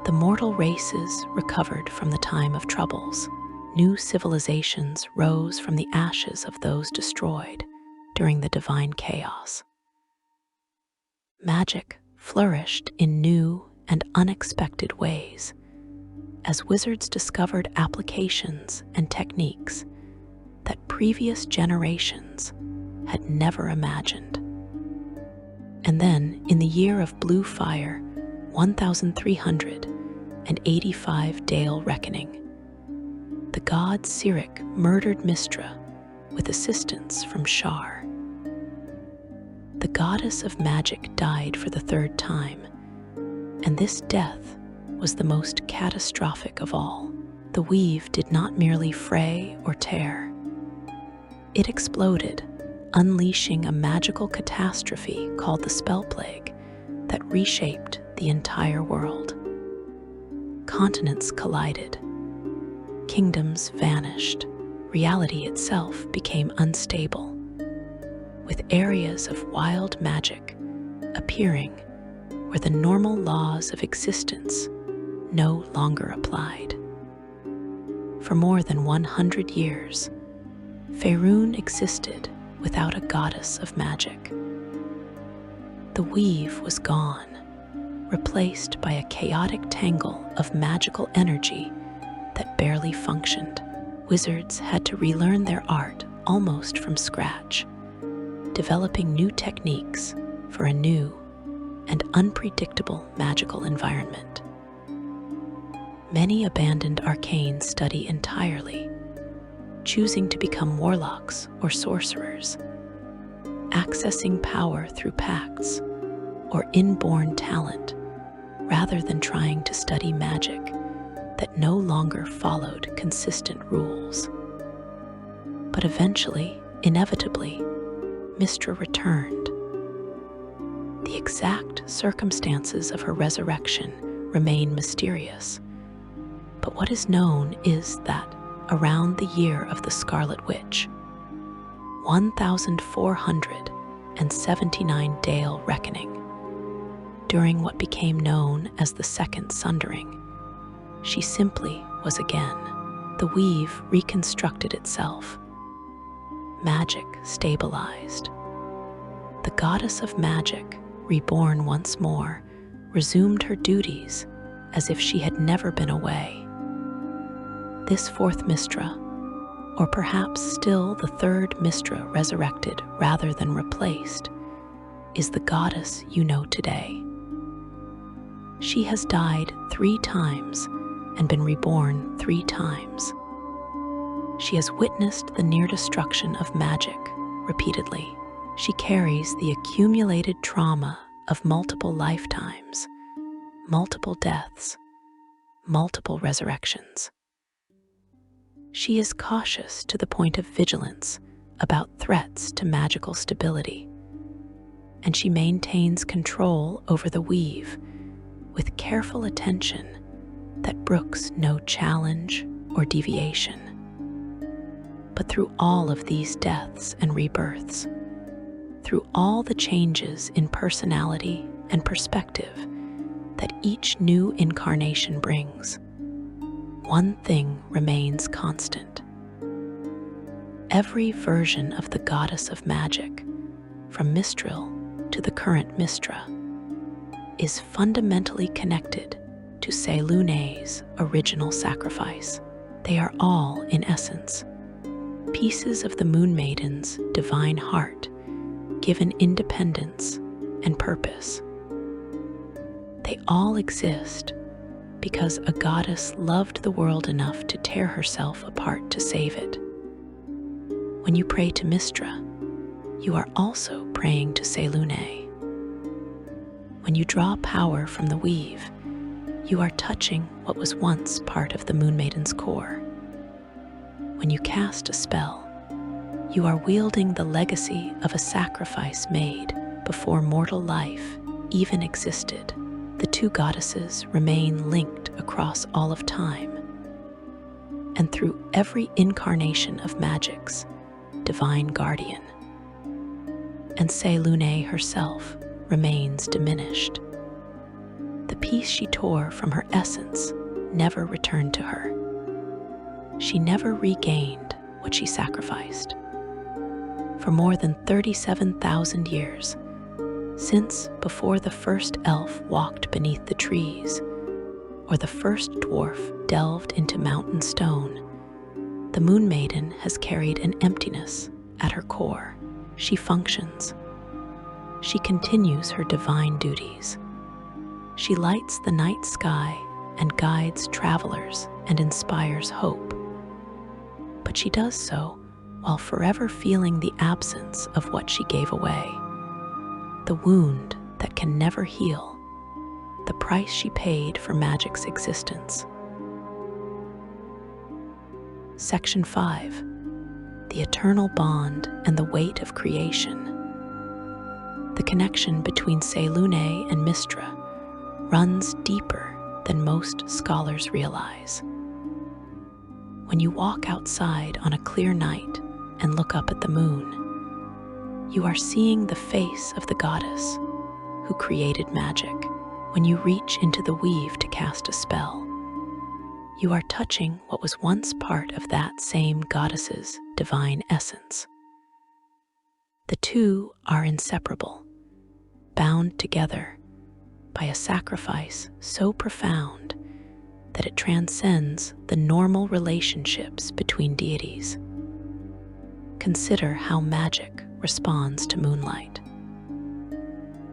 The mortal races recovered from the time of troubles. New civilizations rose from the ashes of those destroyed during the divine chaos. Magic flourished in new and unexpected ways as wizards discovered applications and techniques that previous generations had never imagined. And then, in the year of Blue Fire, 1385 Dale Reckoning, the god Sirik murdered Mystra with assistance from Shar. The goddess of magic died for the third time, and this death was the most catastrophic of all. The weave did not merely fray or tear. It exploded, unleashing a magical catastrophe called the Spell Plague that reshaped the entire world. Continents collided. Kingdoms vanished. Reality itself became unstable, with areas of wild magic appearing where the normal laws of existence no longer applied. For more than 100 years, Selûne existed without a goddess of magic. The weave was gone, replaced by a chaotic tangle of magical energy that barely functioned. Wizards had to relearn their art almost from scratch, developing new techniques for a new and unpredictable magical environment. Many abandoned arcane study entirely, choosing to become warlocks or sorcerers, accessing power through pacts or inborn talent rather than trying to study magic that no longer followed consistent rules. But eventually, inevitably, Mystra returned. The exact circumstances of her resurrection remain mysterious, but what is known is that around the year of the Scarlet Witch, 1479 Dale Reckoning, during what became known as the Second Sundering, she simply was again. the weave reconstructed itself. Magic stabilized. The goddess of magic, reborn once more, resumed her duties as if she had never been away. This fourth Mystra, or perhaps still the third Mystra resurrected rather than replaced, is the goddess you know today. She has died 3 times and been reborn 3 times. She has witnessed the near destruction of magic repeatedly. She carries the accumulated trauma of multiple lifetimes, multiple deaths, multiple resurrections. She is cautious to the point of vigilance about threats to magical stability, and she maintains control over the weave with careful attention that brooks no challenge or deviation. But through all of these deaths and rebirths, through all the changes in personality and perspective that each new incarnation brings, one thing remains constant. Every version of the goddess of magic, from Mistral to the current Mystra, is fundamentally connected to Selûne's original sacrifice. They are all, in essence, pieces of the Moon Maiden's divine heart, given independence and purpose. They all exist because a goddess loved the world enough to tear herself apart to save it. When you pray to Mystra, you are also praying to Selûne. When you draw power from the weave, you are touching what was once part of the Moon Maiden's core. When you cast a spell, you are wielding the legacy of a sacrifice made before mortal life even existed. The two goddesses remain linked across all of time, and through every incarnation of magic's divine guardian. And Selûne herself remains diminished. The piece she tore from her essence never returned to her. She never regained what she sacrificed. For more than 37,000 years, since before the first elf walked beneath the trees, or the first dwarf delved into mountain stone, the Moon Maiden has carried an emptiness at her core. She functions. She continues her divine duties. She lights the night sky and guides travelers and inspires hope. But she does so while forever feeling the absence of what she gave away. The wound that can never heal, the price she paid for magic's existence. Section 5. The eternal bond and the weight of creation. The connection between Selûne and Mystra runs deeper than most scholars realize. When you walk outside on a clear night and look up at the moon, you are seeing the face of the goddess who created magic. When you reach into the weave to cast a spell, you are touching what was once part of that same goddess's divine essence. The two are inseparable, bound together by a sacrifice so profound that it transcends the normal relationships between deities. Consider how magic responds to moonlight.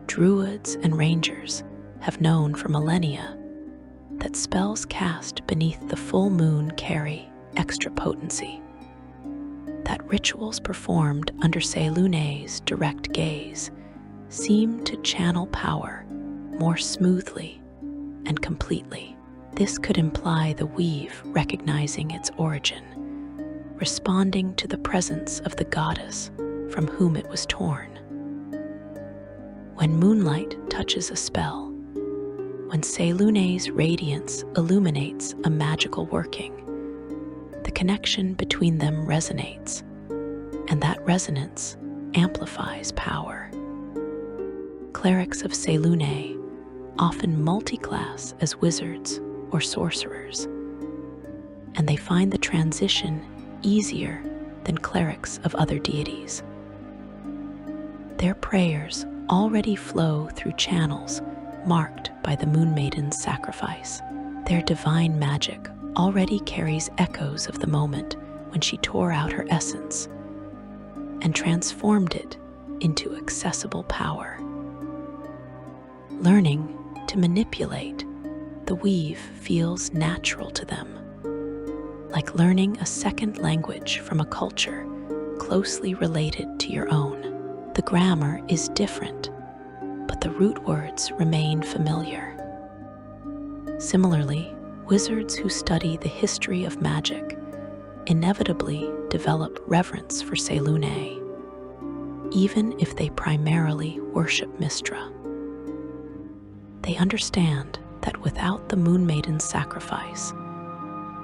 Druids and rangers have known for millennia that spells cast beneath the full moon carry extra potency, that rituals performed under Selûne's direct gaze seem to channel power more smoothly and completely. This could imply the weave recognizing its origin, responding to the presence of the goddess from whom it was torn. When moonlight touches a spell, when Selûne's radiance illuminates a magical working, the connection between them resonates, and that resonance amplifies power. Clerics of Selûne often multiclass as wizards or sorcerers, and they find the transition easier than clerics of other deities. Their prayers already flow through channels marked by the Moon Maiden's sacrifice. Their divine magic already carries echoes of the moment when she tore out her essence and transformed it into accessible power. Learning to manipulate the weave feels natural to them, like learning a second language from a culture closely related to your own. The grammar is different, but the root words remain familiar. Similarly, wizards who study the history of magic inevitably develop reverence for Selûne, even if they primarily worship Mystra. They understand that without the Moon Maiden's sacrifice,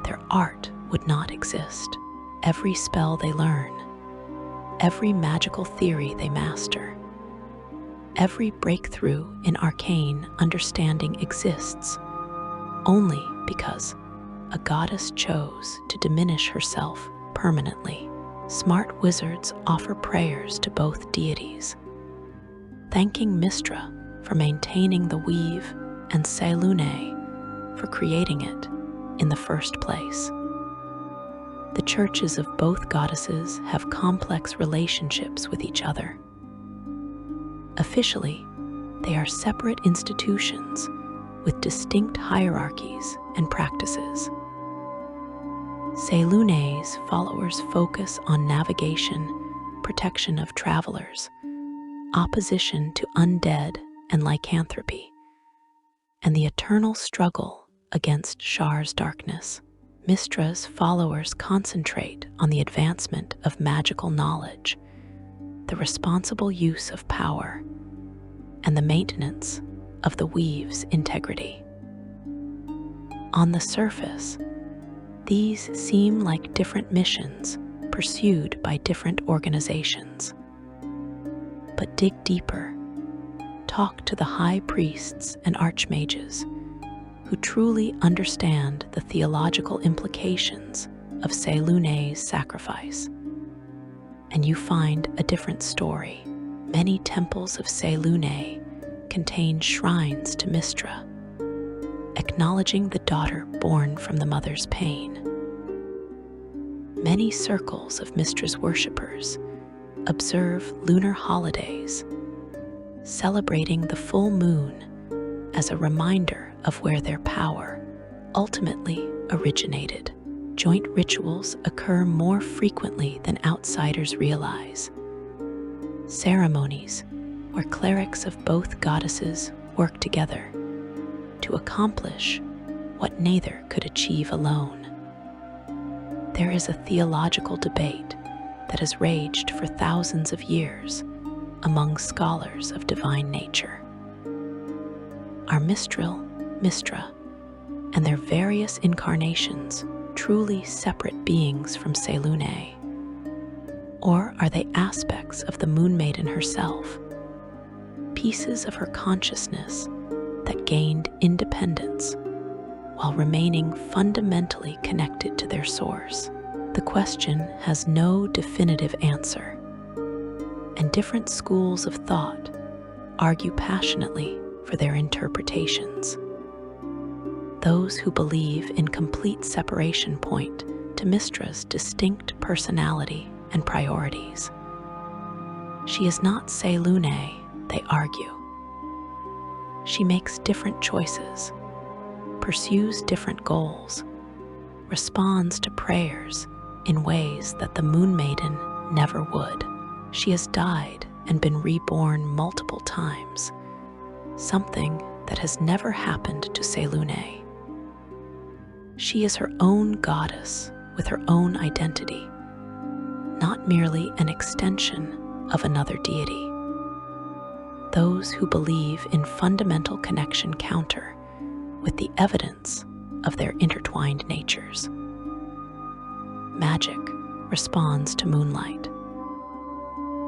their art would not exist. Every spell they learn, every magical theory they master, every breakthrough in arcane understanding exists only because a goddess chose to diminish herself permanently. Smart wizards offer prayers to both deities, thanking Mystra for maintaining the weave and Selûne for creating it in the first place. The churches of both goddesses have complex relationships with each other. Officially, they are separate institutions with distinct hierarchies and practices. Selûne's followers focus on navigation, protection of travelers, opposition to undead and lycanthropy, and the eternal struggle against Shar's darkness. Mystra's followers concentrate on the advancement of magical knowledge, the responsible use of power, and the maintenance of the weave's integrity. On the surface, these seem like different missions pursued by different organizations. But dig deeper, talk to the high priests and archmages who truly understand the theological implications of Selûne's sacrifice, and you find a different story. Many temples of Selûne contain shrines to Mystra, acknowledging the daughter born from the mother's pain. Many circles of Mystra's worshippers observe lunar holidays, celebrating the full moon as a reminder of where their power ultimately originated. Joint rituals occur more frequently than outsiders realize. Ceremonies where clerics of both goddesses work together to accomplish what neither could achieve alone. There is a theological debate that has raged for thousands of years among scholars of divine nature. Are Mystra, and their various incarnations truly separate beings from Selûne? Or are they aspects of the Moon Maiden herself, pieces of her consciousness that gained independence while remaining fundamentally connected to their source? The question has no definitive answer, and different schools of thought argue passionately for their interpretations. Those who believe in complete separation point to Mystra's distinct personality and priorities. She is not Selûne, they argue. She makes different choices, pursues different goals, responds to prayers in ways that the Moon Maiden never would. She has died and been reborn multiple times, something that has never happened to Selûne. She is her own goddess with her own identity, not merely an extension of another deity. Those who believe in fundamental connection counter with the evidence of their intertwined natures. Magic responds to moonlight.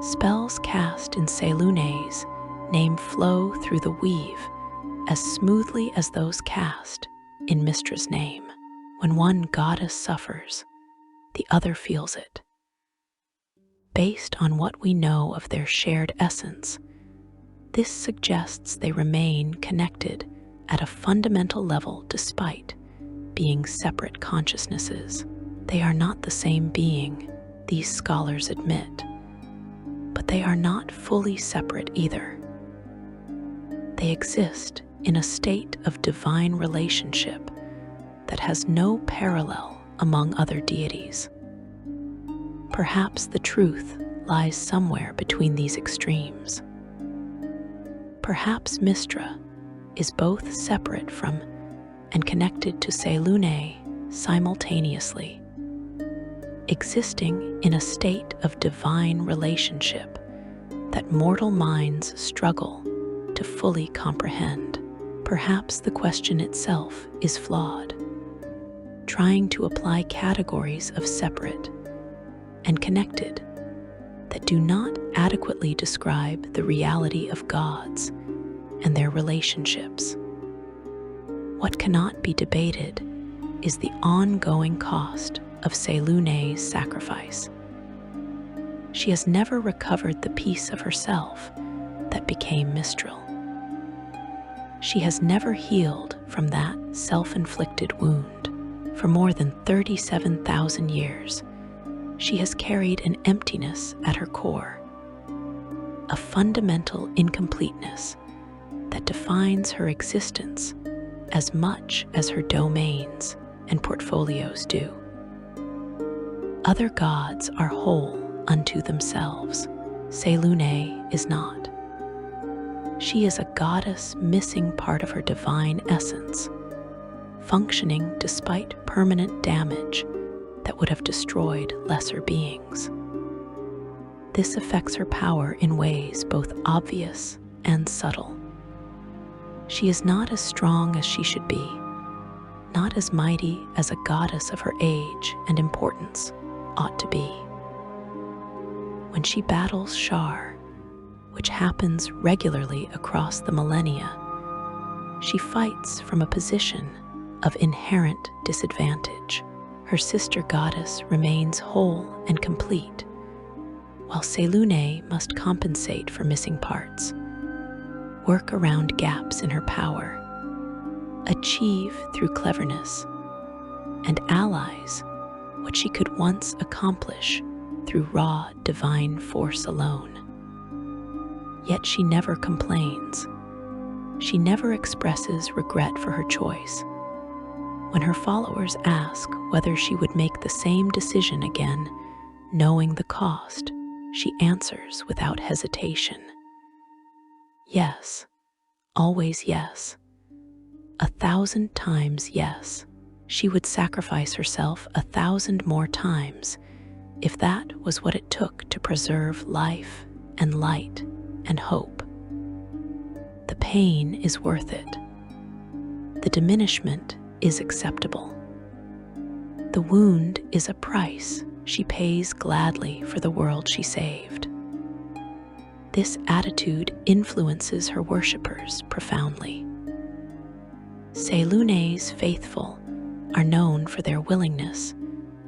Spells cast in Selûne's name flow through the weave as smoothly as those cast in Mystra's name. When one goddess suffers, the other feels it. Based on what we know of their shared essence, this suggests they remain connected at a fundamental level despite being separate consciousnesses. They are not the same being, these scholars admit, but they are not fully separate either. They exist in a state of divine relationship that has no parallel among other deities. Perhaps the truth lies somewhere between these extremes. Perhaps Mystra is both separate from and connected to Selûne simultaneously, existing in a state of divine relationship that mortal minds struggle to fully comprehend. Perhaps the question itself is flawed, trying to apply categories of separate and connected that do not adequately describe the reality of gods and their relationships. What cannot be debated is the ongoing cost of Selûne's sacrifice. She has never recovered the piece of herself that became Mistral. She has never healed from that self-inflicted wound. For more than 37,000 years, she has carried an emptiness at her core, a fundamental incompleteness that defines her existence as much as her domains and portfolios do. Other gods are whole unto themselves. Selûne is not. She is a goddess missing part of her divine essence, functioning despite permanent damage that would have destroyed lesser beings. This affects her power in ways both obvious and subtle. She is not as strong as she should be, not as mighty as a goddess of her age and importance ought to be. When she battles Shar, which happens regularly across the millennia, she fights from a position of inherent disadvantage. Her sister goddess remains whole and complete, while Selûne must compensate for missing parts, work around gaps in her power, achieve through cleverness, and allies what she could once accomplish through raw divine force alone. Yet she never complains. She never expresses regret for her choice. When her followers ask whether she would make the same decision again, knowing the cost, she answers without hesitation. Yes, always yes. 1,000 times yes. She would sacrifice herself 1,000 more times if that was what it took to preserve life and light and hope. The pain is worth it. The diminishment is acceptable. The wound is a price she pays gladly for the world she saved. This attitude influences her worshippers profoundly. Selûne's faithful are known for their willingness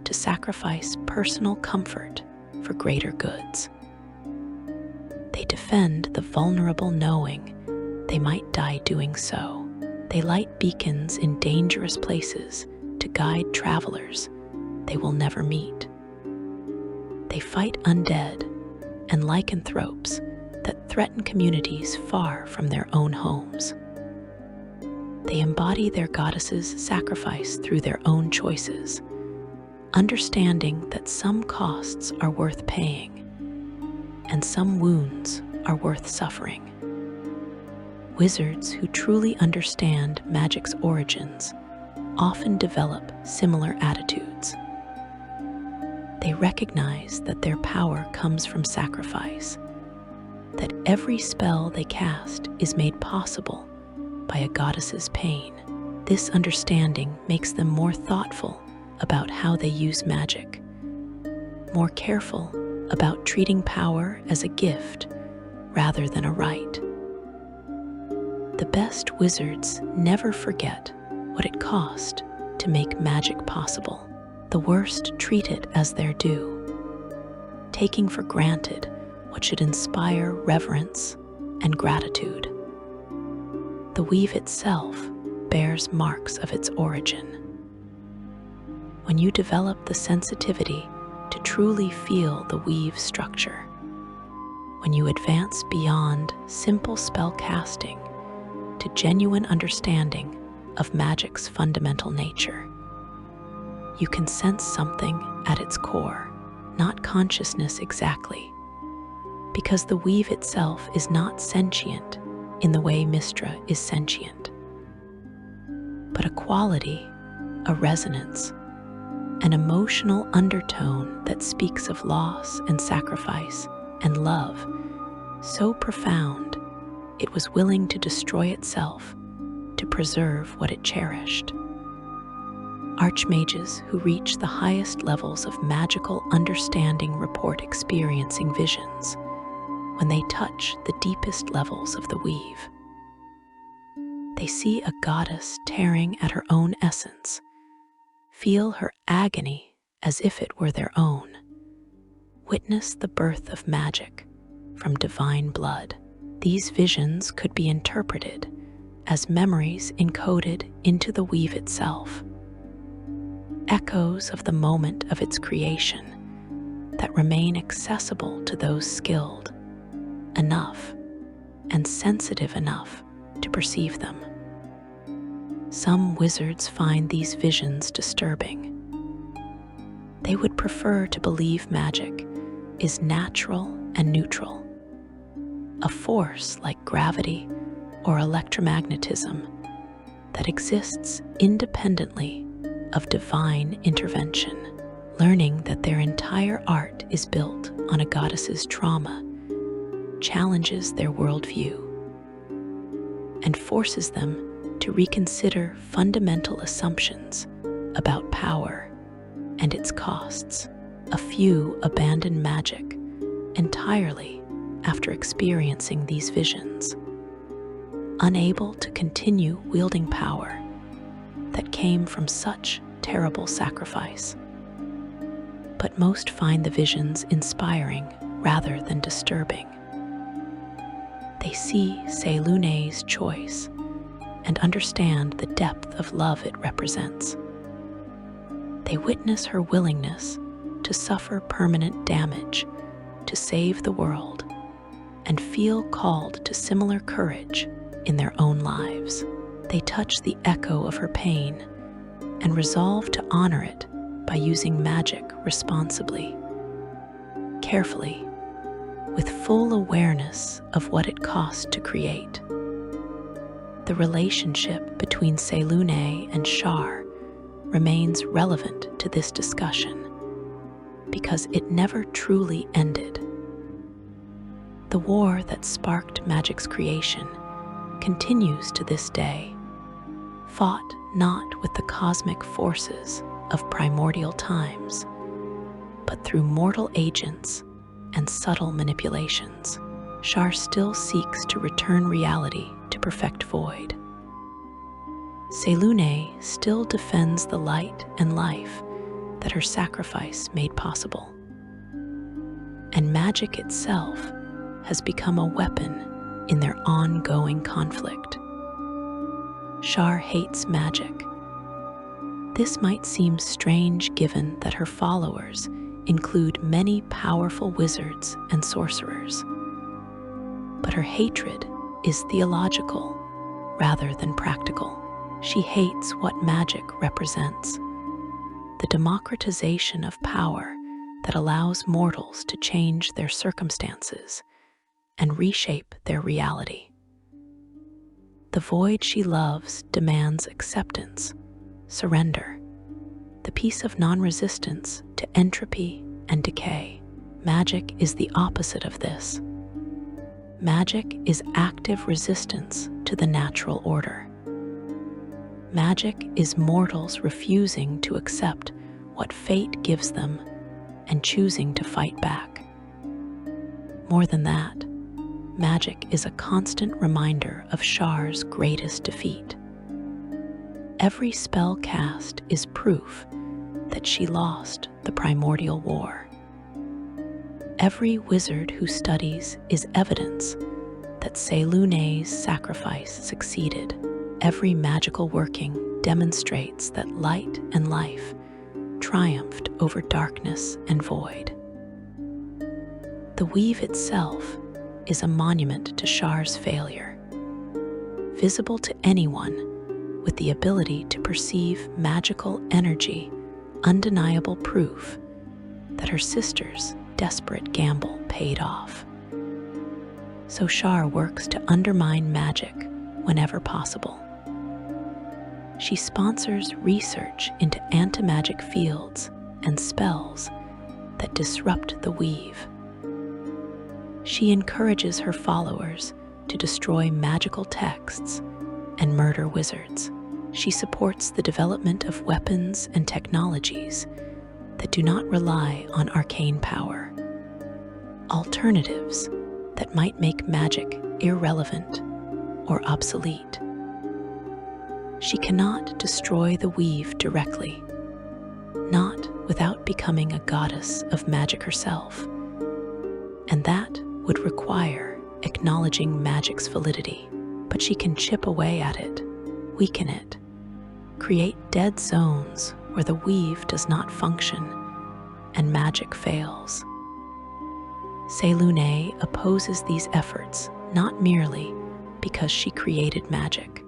to sacrifice personal comfort for greater goods. They defend the vulnerable knowing they might die doing so. They light beacons in dangerous places to guide travelers they will never meet. They fight undead and lycanthropes that threaten communities far from their own homes. They embody their goddess's sacrifice through their own choices, understanding that some costs are worth paying and some wounds are worth suffering. Wizards who truly understand magic's origins often develop similar attitudes. They recognize that their power comes from sacrifice, that every spell they cast is made possible by a goddess's pain. This understanding makes them more thoughtful about how they use magic, more careful about treating power as a gift rather than a right. The best wizards never forget what it cost to make magic possible. The worst treat it as their due, taking for granted what should inspire reverence and gratitude. The weave itself bears marks of its origin. When you develop the sensitivity to truly feel the weave structure, when you advance beyond simple spell casting to genuine understanding of magic's fundamental nature, you can sense something at its core, not consciousness exactly, because the weave itself is not sentient in the way Mystra is sentient, but a quality, a resonance, an emotional undertone that speaks of loss and sacrifice and love so profound it was willing to destroy itself to preserve what it cherished. Archmages who reach the highest levels of magical understanding report experiencing visions when they touch the deepest levels of the weave. They see a goddess tearing at her own essence, feel her agony as if it were their own, witness the birth of magic from divine blood. These visions could be interpreted as memories encoded into the weave itself, echoes of the moment of its creation that remain accessible to those skilled enough and sensitive enough to perceive them. Some wizards find these visions disturbing. They would prefer to believe magic is natural and neutral, a force like gravity or electromagnetism that exists independently of divine intervention. Learning that their entire art is built on a goddess's trauma challenges their worldview and forces them to reconsider fundamental assumptions about power and its costs. A few abandon magic entirely after experiencing these visions, unable to continue wielding power that came from such terrible sacrifice. But most find the visions inspiring rather than disturbing. They see Selûne's choice and understand the depth of love it represents. They witness her willingness to suffer permanent damage to save the world and feel called to similar courage in their own lives. They touch the echo of her pain and resolve to honor it by using magic responsibly, carefully, with full awareness of what it cost to create. The relationship between Selûne and Shar remains relevant to this discussion because it never truly ended. The war that sparked magic's creation continues to this day, fought not with the cosmic forces of primordial times, but through mortal agents and subtle manipulations. Shar still seeks to return reality to perfect void. Selûne still defends the light and life that her sacrifice made possible. And magic itself has become a weapon in their ongoing conflict. Shar hates magic. This might seem strange given that her followers include many powerful wizards and sorcerers. But her hatred is theological rather than practical. She hates what magic represents, the democratization of power that allows mortals to change their circumstances and reshape their reality. The void she loves demands acceptance, surrender, the peace of non-resistance to entropy and decay. Magic is the opposite of this. Magic is active resistance to the natural order. Magic is mortals refusing to accept what fate gives them and choosing to fight back. More than that, magic is a constant reminder of Shar's greatest defeat. Every spell cast is proof that she lost the primordial war. Every wizard who studies is evidence that Selûne's sacrifice succeeded. Every magical working demonstrates that light and life triumphed over darkness and void. The weave itself is a monument to Shar's failure, visible to anyone with the ability to perceive magical energy, undeniable proof that her sister's desperate gamble paid off. So Shar works to undermine magic whenever possible. She sponsors research into anti-magic fields and spells that disrupt the weave. She encourages her followers to destroy magical texts and murder wizards. She supports the development of weapons and technologies that do not rely on arcane power, alternatives that might make magic irrelevant or obsolete. She cannot destroy the weave directly, not without becoming a goddess of magic herself, and that would require acknowledging magic's validity. But she can chip away at it, weaken it, create dead zones where the weave does not function and magic fails. Selûne opposes these efforts not merely because she created magic,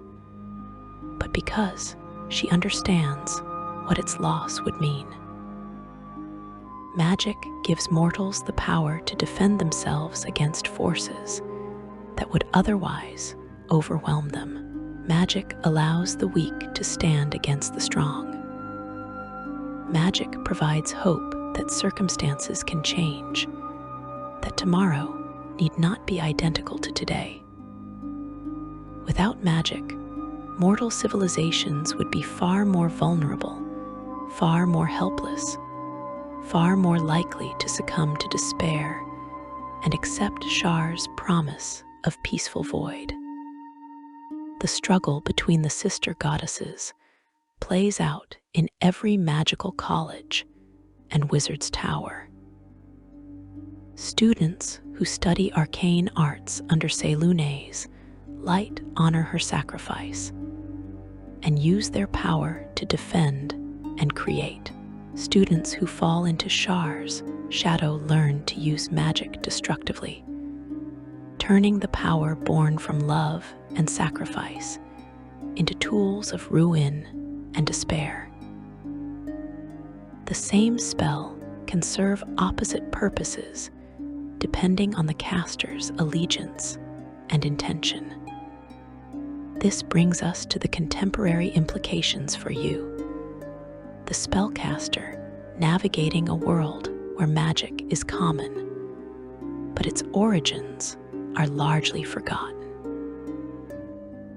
but because she understands what its loss would mean. Magic gives mortals the power to defend themselves against forces that would otherwise overwhelm them. Magic allows the weak to stand against the strong. Magic provides hope that circumstances can change, that tomorrow need not be identical to today. Without magic, mortal civilizations would be far more vulnerable, far more helpless, far more likely to succumb to despair and accept Shar's promise of peaceful void. The struggle between the sister goddesses plays out in every magical college and wizard's tower. Students who study arcane arts under Selûne's light honor her sacrifice and use their power to defend and create. Students who fall into Shar's shadow learn to use magic destructively, turning the power born from love and sacrifice into tools of ruin and despair. The same spell can serve opposite purposes depending on the caster's allegiance and intention. This brings us to the contemporary implications for you, the spellcaster navigating a world where magic is common, but its origins are largely forgotten.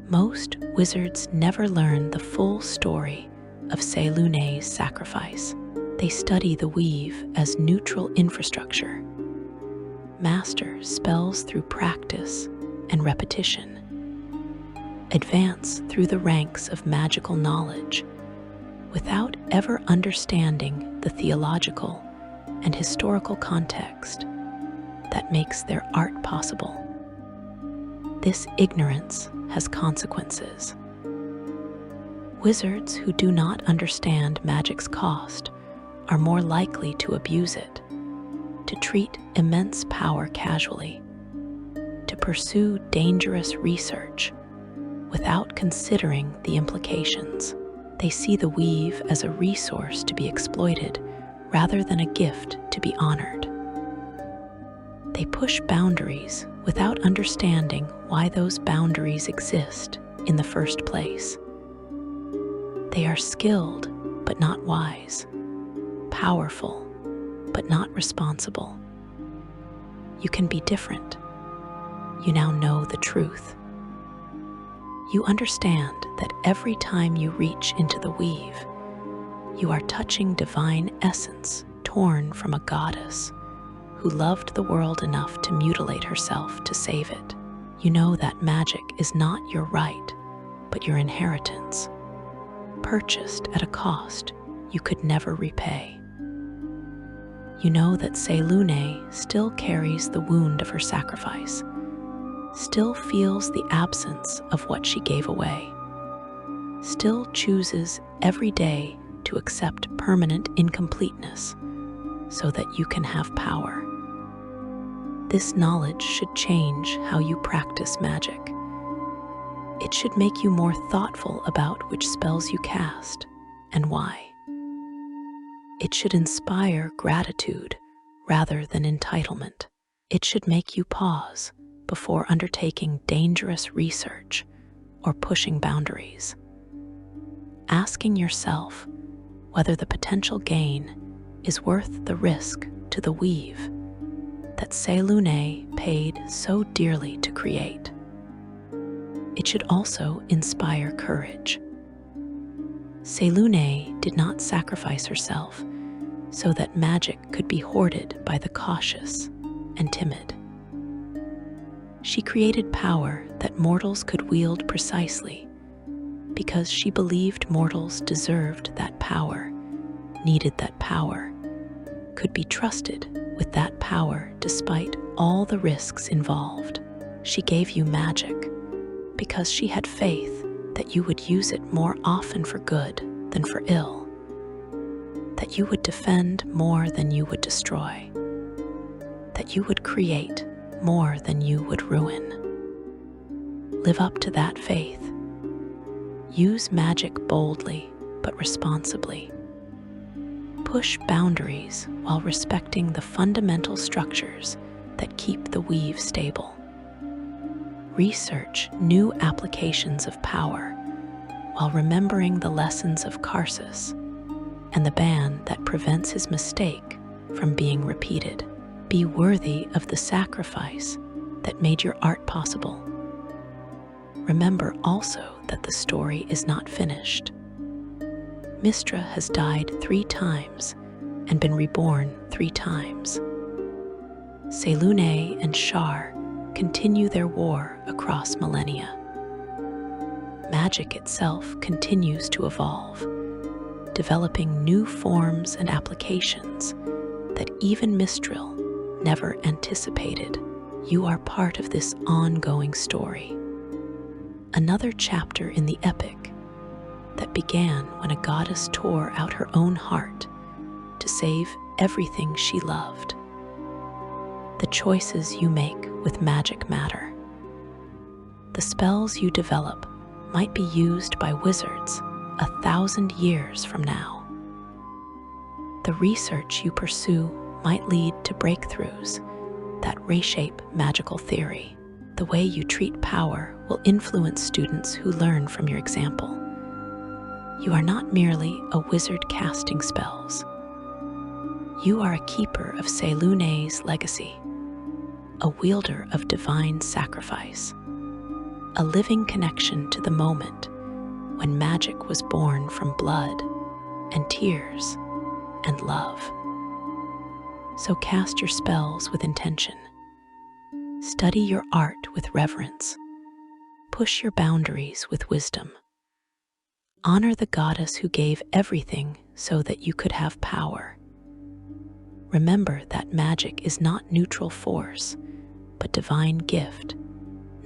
Most wizards never learn the full story of Selûne's sacrifice. They study the weave as neutral infrastructure, master spells through practice and repetition, advance through the ranks of magical knowledge without ever understanding the theological and historical context that makes their art possible. This ignorance has consequences. Wizards who do not understand magic's cost are more likely to abuse it, to treat immense power casually, to pursue dangerous research without considering the implications. They see the weave as a resource to be exploited rather than a gift to be honored. They push boundaries without understanding why those boundaries exist in the first place. They are skilled but not wise, powerful but not responsible. You can be different. You now know the truth. You understand that every time you reach into the weave, you are touching divine essence torn from a goddess who loved the world enough to mutilate herself to save it. You know that magic is not your right, but your inheritance. purchased at a cost you could never repay. You know that Selûne still carries the wound of her sacrifice, still feels the absence of what she gave away, still chooses every day to accept permanent incompleteness so that you can have power. This knowledge should change how you practice magic. It should make you more thoughtful about which spells you cast and why. It should inspire gratitude rather than entitlement. It should make you pause before undertaking dangerous research or pushing boundaries. Asking yourself whether the potential gain is worth the risk to the weave that Selûne paid so dearly to create. It should also inspire courage. Selûne did not sacrifice herself so that magic could be hoarded by the cautious and timid. She created power that mortals could wield precisely because she believed mortals deserved that power, needed that power, could be trusted with that power despite all the risks involved. She gave you magic because she had faith that you would use it more often for good than for ill, that you would defend more than you would destroy, that you would create more than you would ruin. Live up to that faith. Use magic boldly but responsibly. Push boundaries while respecting the fundamental structures that keep the weave stable. Research new applications of power while remembering the lessons of Karsus and the ban that prevents his mistake from being repeated. Be worthy of the sacrifice that made your art possible. Remember also that the story is not finished. Mystra has died 3 times and been reborn 3 times. Selûne and Shar continue their war across millennia. Magic itself continues to evolve, developing new forms and applications that even Mistral never anticipated. You are part of this ongoing story. Another chapter in the epic that began when a goddess tore out her own heart to save everything she loved. The choices you make with magic matter. The spells you develop might be used by wizards 1,000 years from now. The research you pursue might lead to breakthroughs that reshape magical theory. The way you treat power will influence students who learn from your example. You are not merely a wizard casting spells. You are a keeper of Selûne's legacy, a wielder of divine sacrifice, a living connection to the moment when magic was born from blood and tears and love. So cast your spells with intention. Study your art with reverence. Push your boundaries with wisdom. Honor the goddess who gave everything so that you could have power. Remember that magic is not neutral force, but divine gift,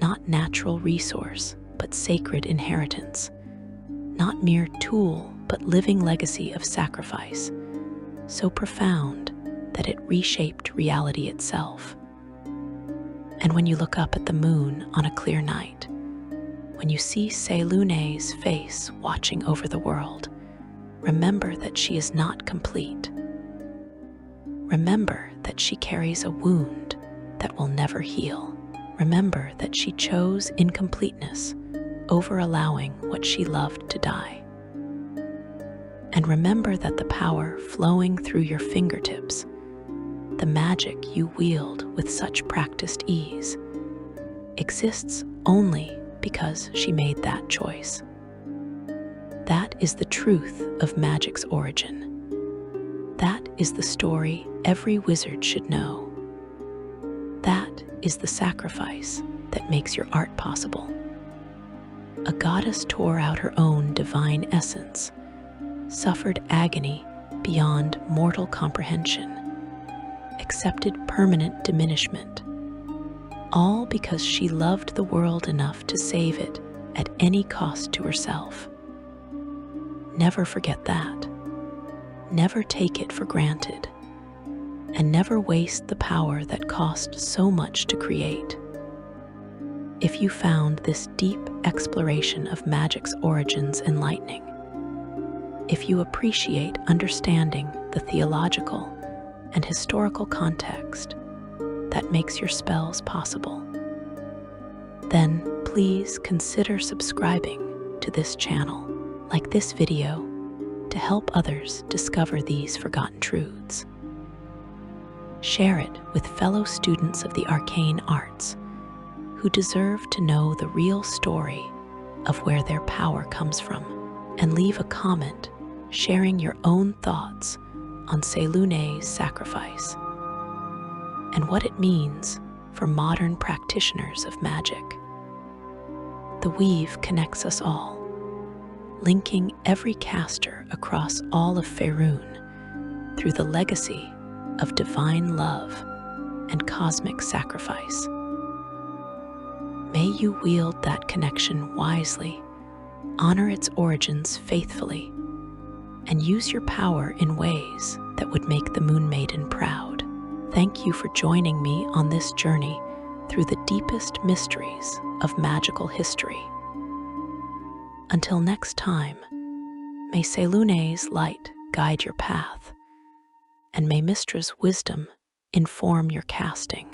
not natural resource, but sacred inheritance, not mere tool, but living legacy of sacrifice, so profound that it reshaped reality itself. And when you look up at the moon on a clear night, when you see Selûne's face watching over the world, remember that she is not complete. Remember that she carries a wound that will never heal. Remember that she chose incompleteness over allowing what she loved to die. And remember that the power flowing through your fingertips, the magic you wield with such practiced ease, exists only because she made that choice. That is the truth of magic's origin. That is the story every wizard should know. That is the sacrifice that makes your art possible. a goddess tore out her own divine essence, suffered agony beyond mortal comprehension, accepted permanent diminishment, all because she loved the world enough to save it at any cost to herself. Never forget that. Never take it for granted, and never waste the power that cost so much to create. If you found this deep exploration of magic's origins enlightening, if you appreciate understanding the theological and historical context that makes your spells possible, then please consider subscribing to this channel, like this video, to help others discover these forgotten truths. Share it with fellow students of the arcane arts who deserve to know the real story of where their power comes from, and leave a comment sharing your own thoughts on Selûne's sacrifice and what it means for modern practitioners of magic. The weave connects us all, linking every caster across all of Faerûn through the legacy of divine love and cosmic sacrifice. May you wield that connection wisely, honor its origins faithfully, and use your power in ways that would make the Moon Maiden proud. Thank you for joining me on this journey through the deepest mysteries of magical history. Until next time, may Selûne's light guide your path, and may Mystra's wisdom inform your casting.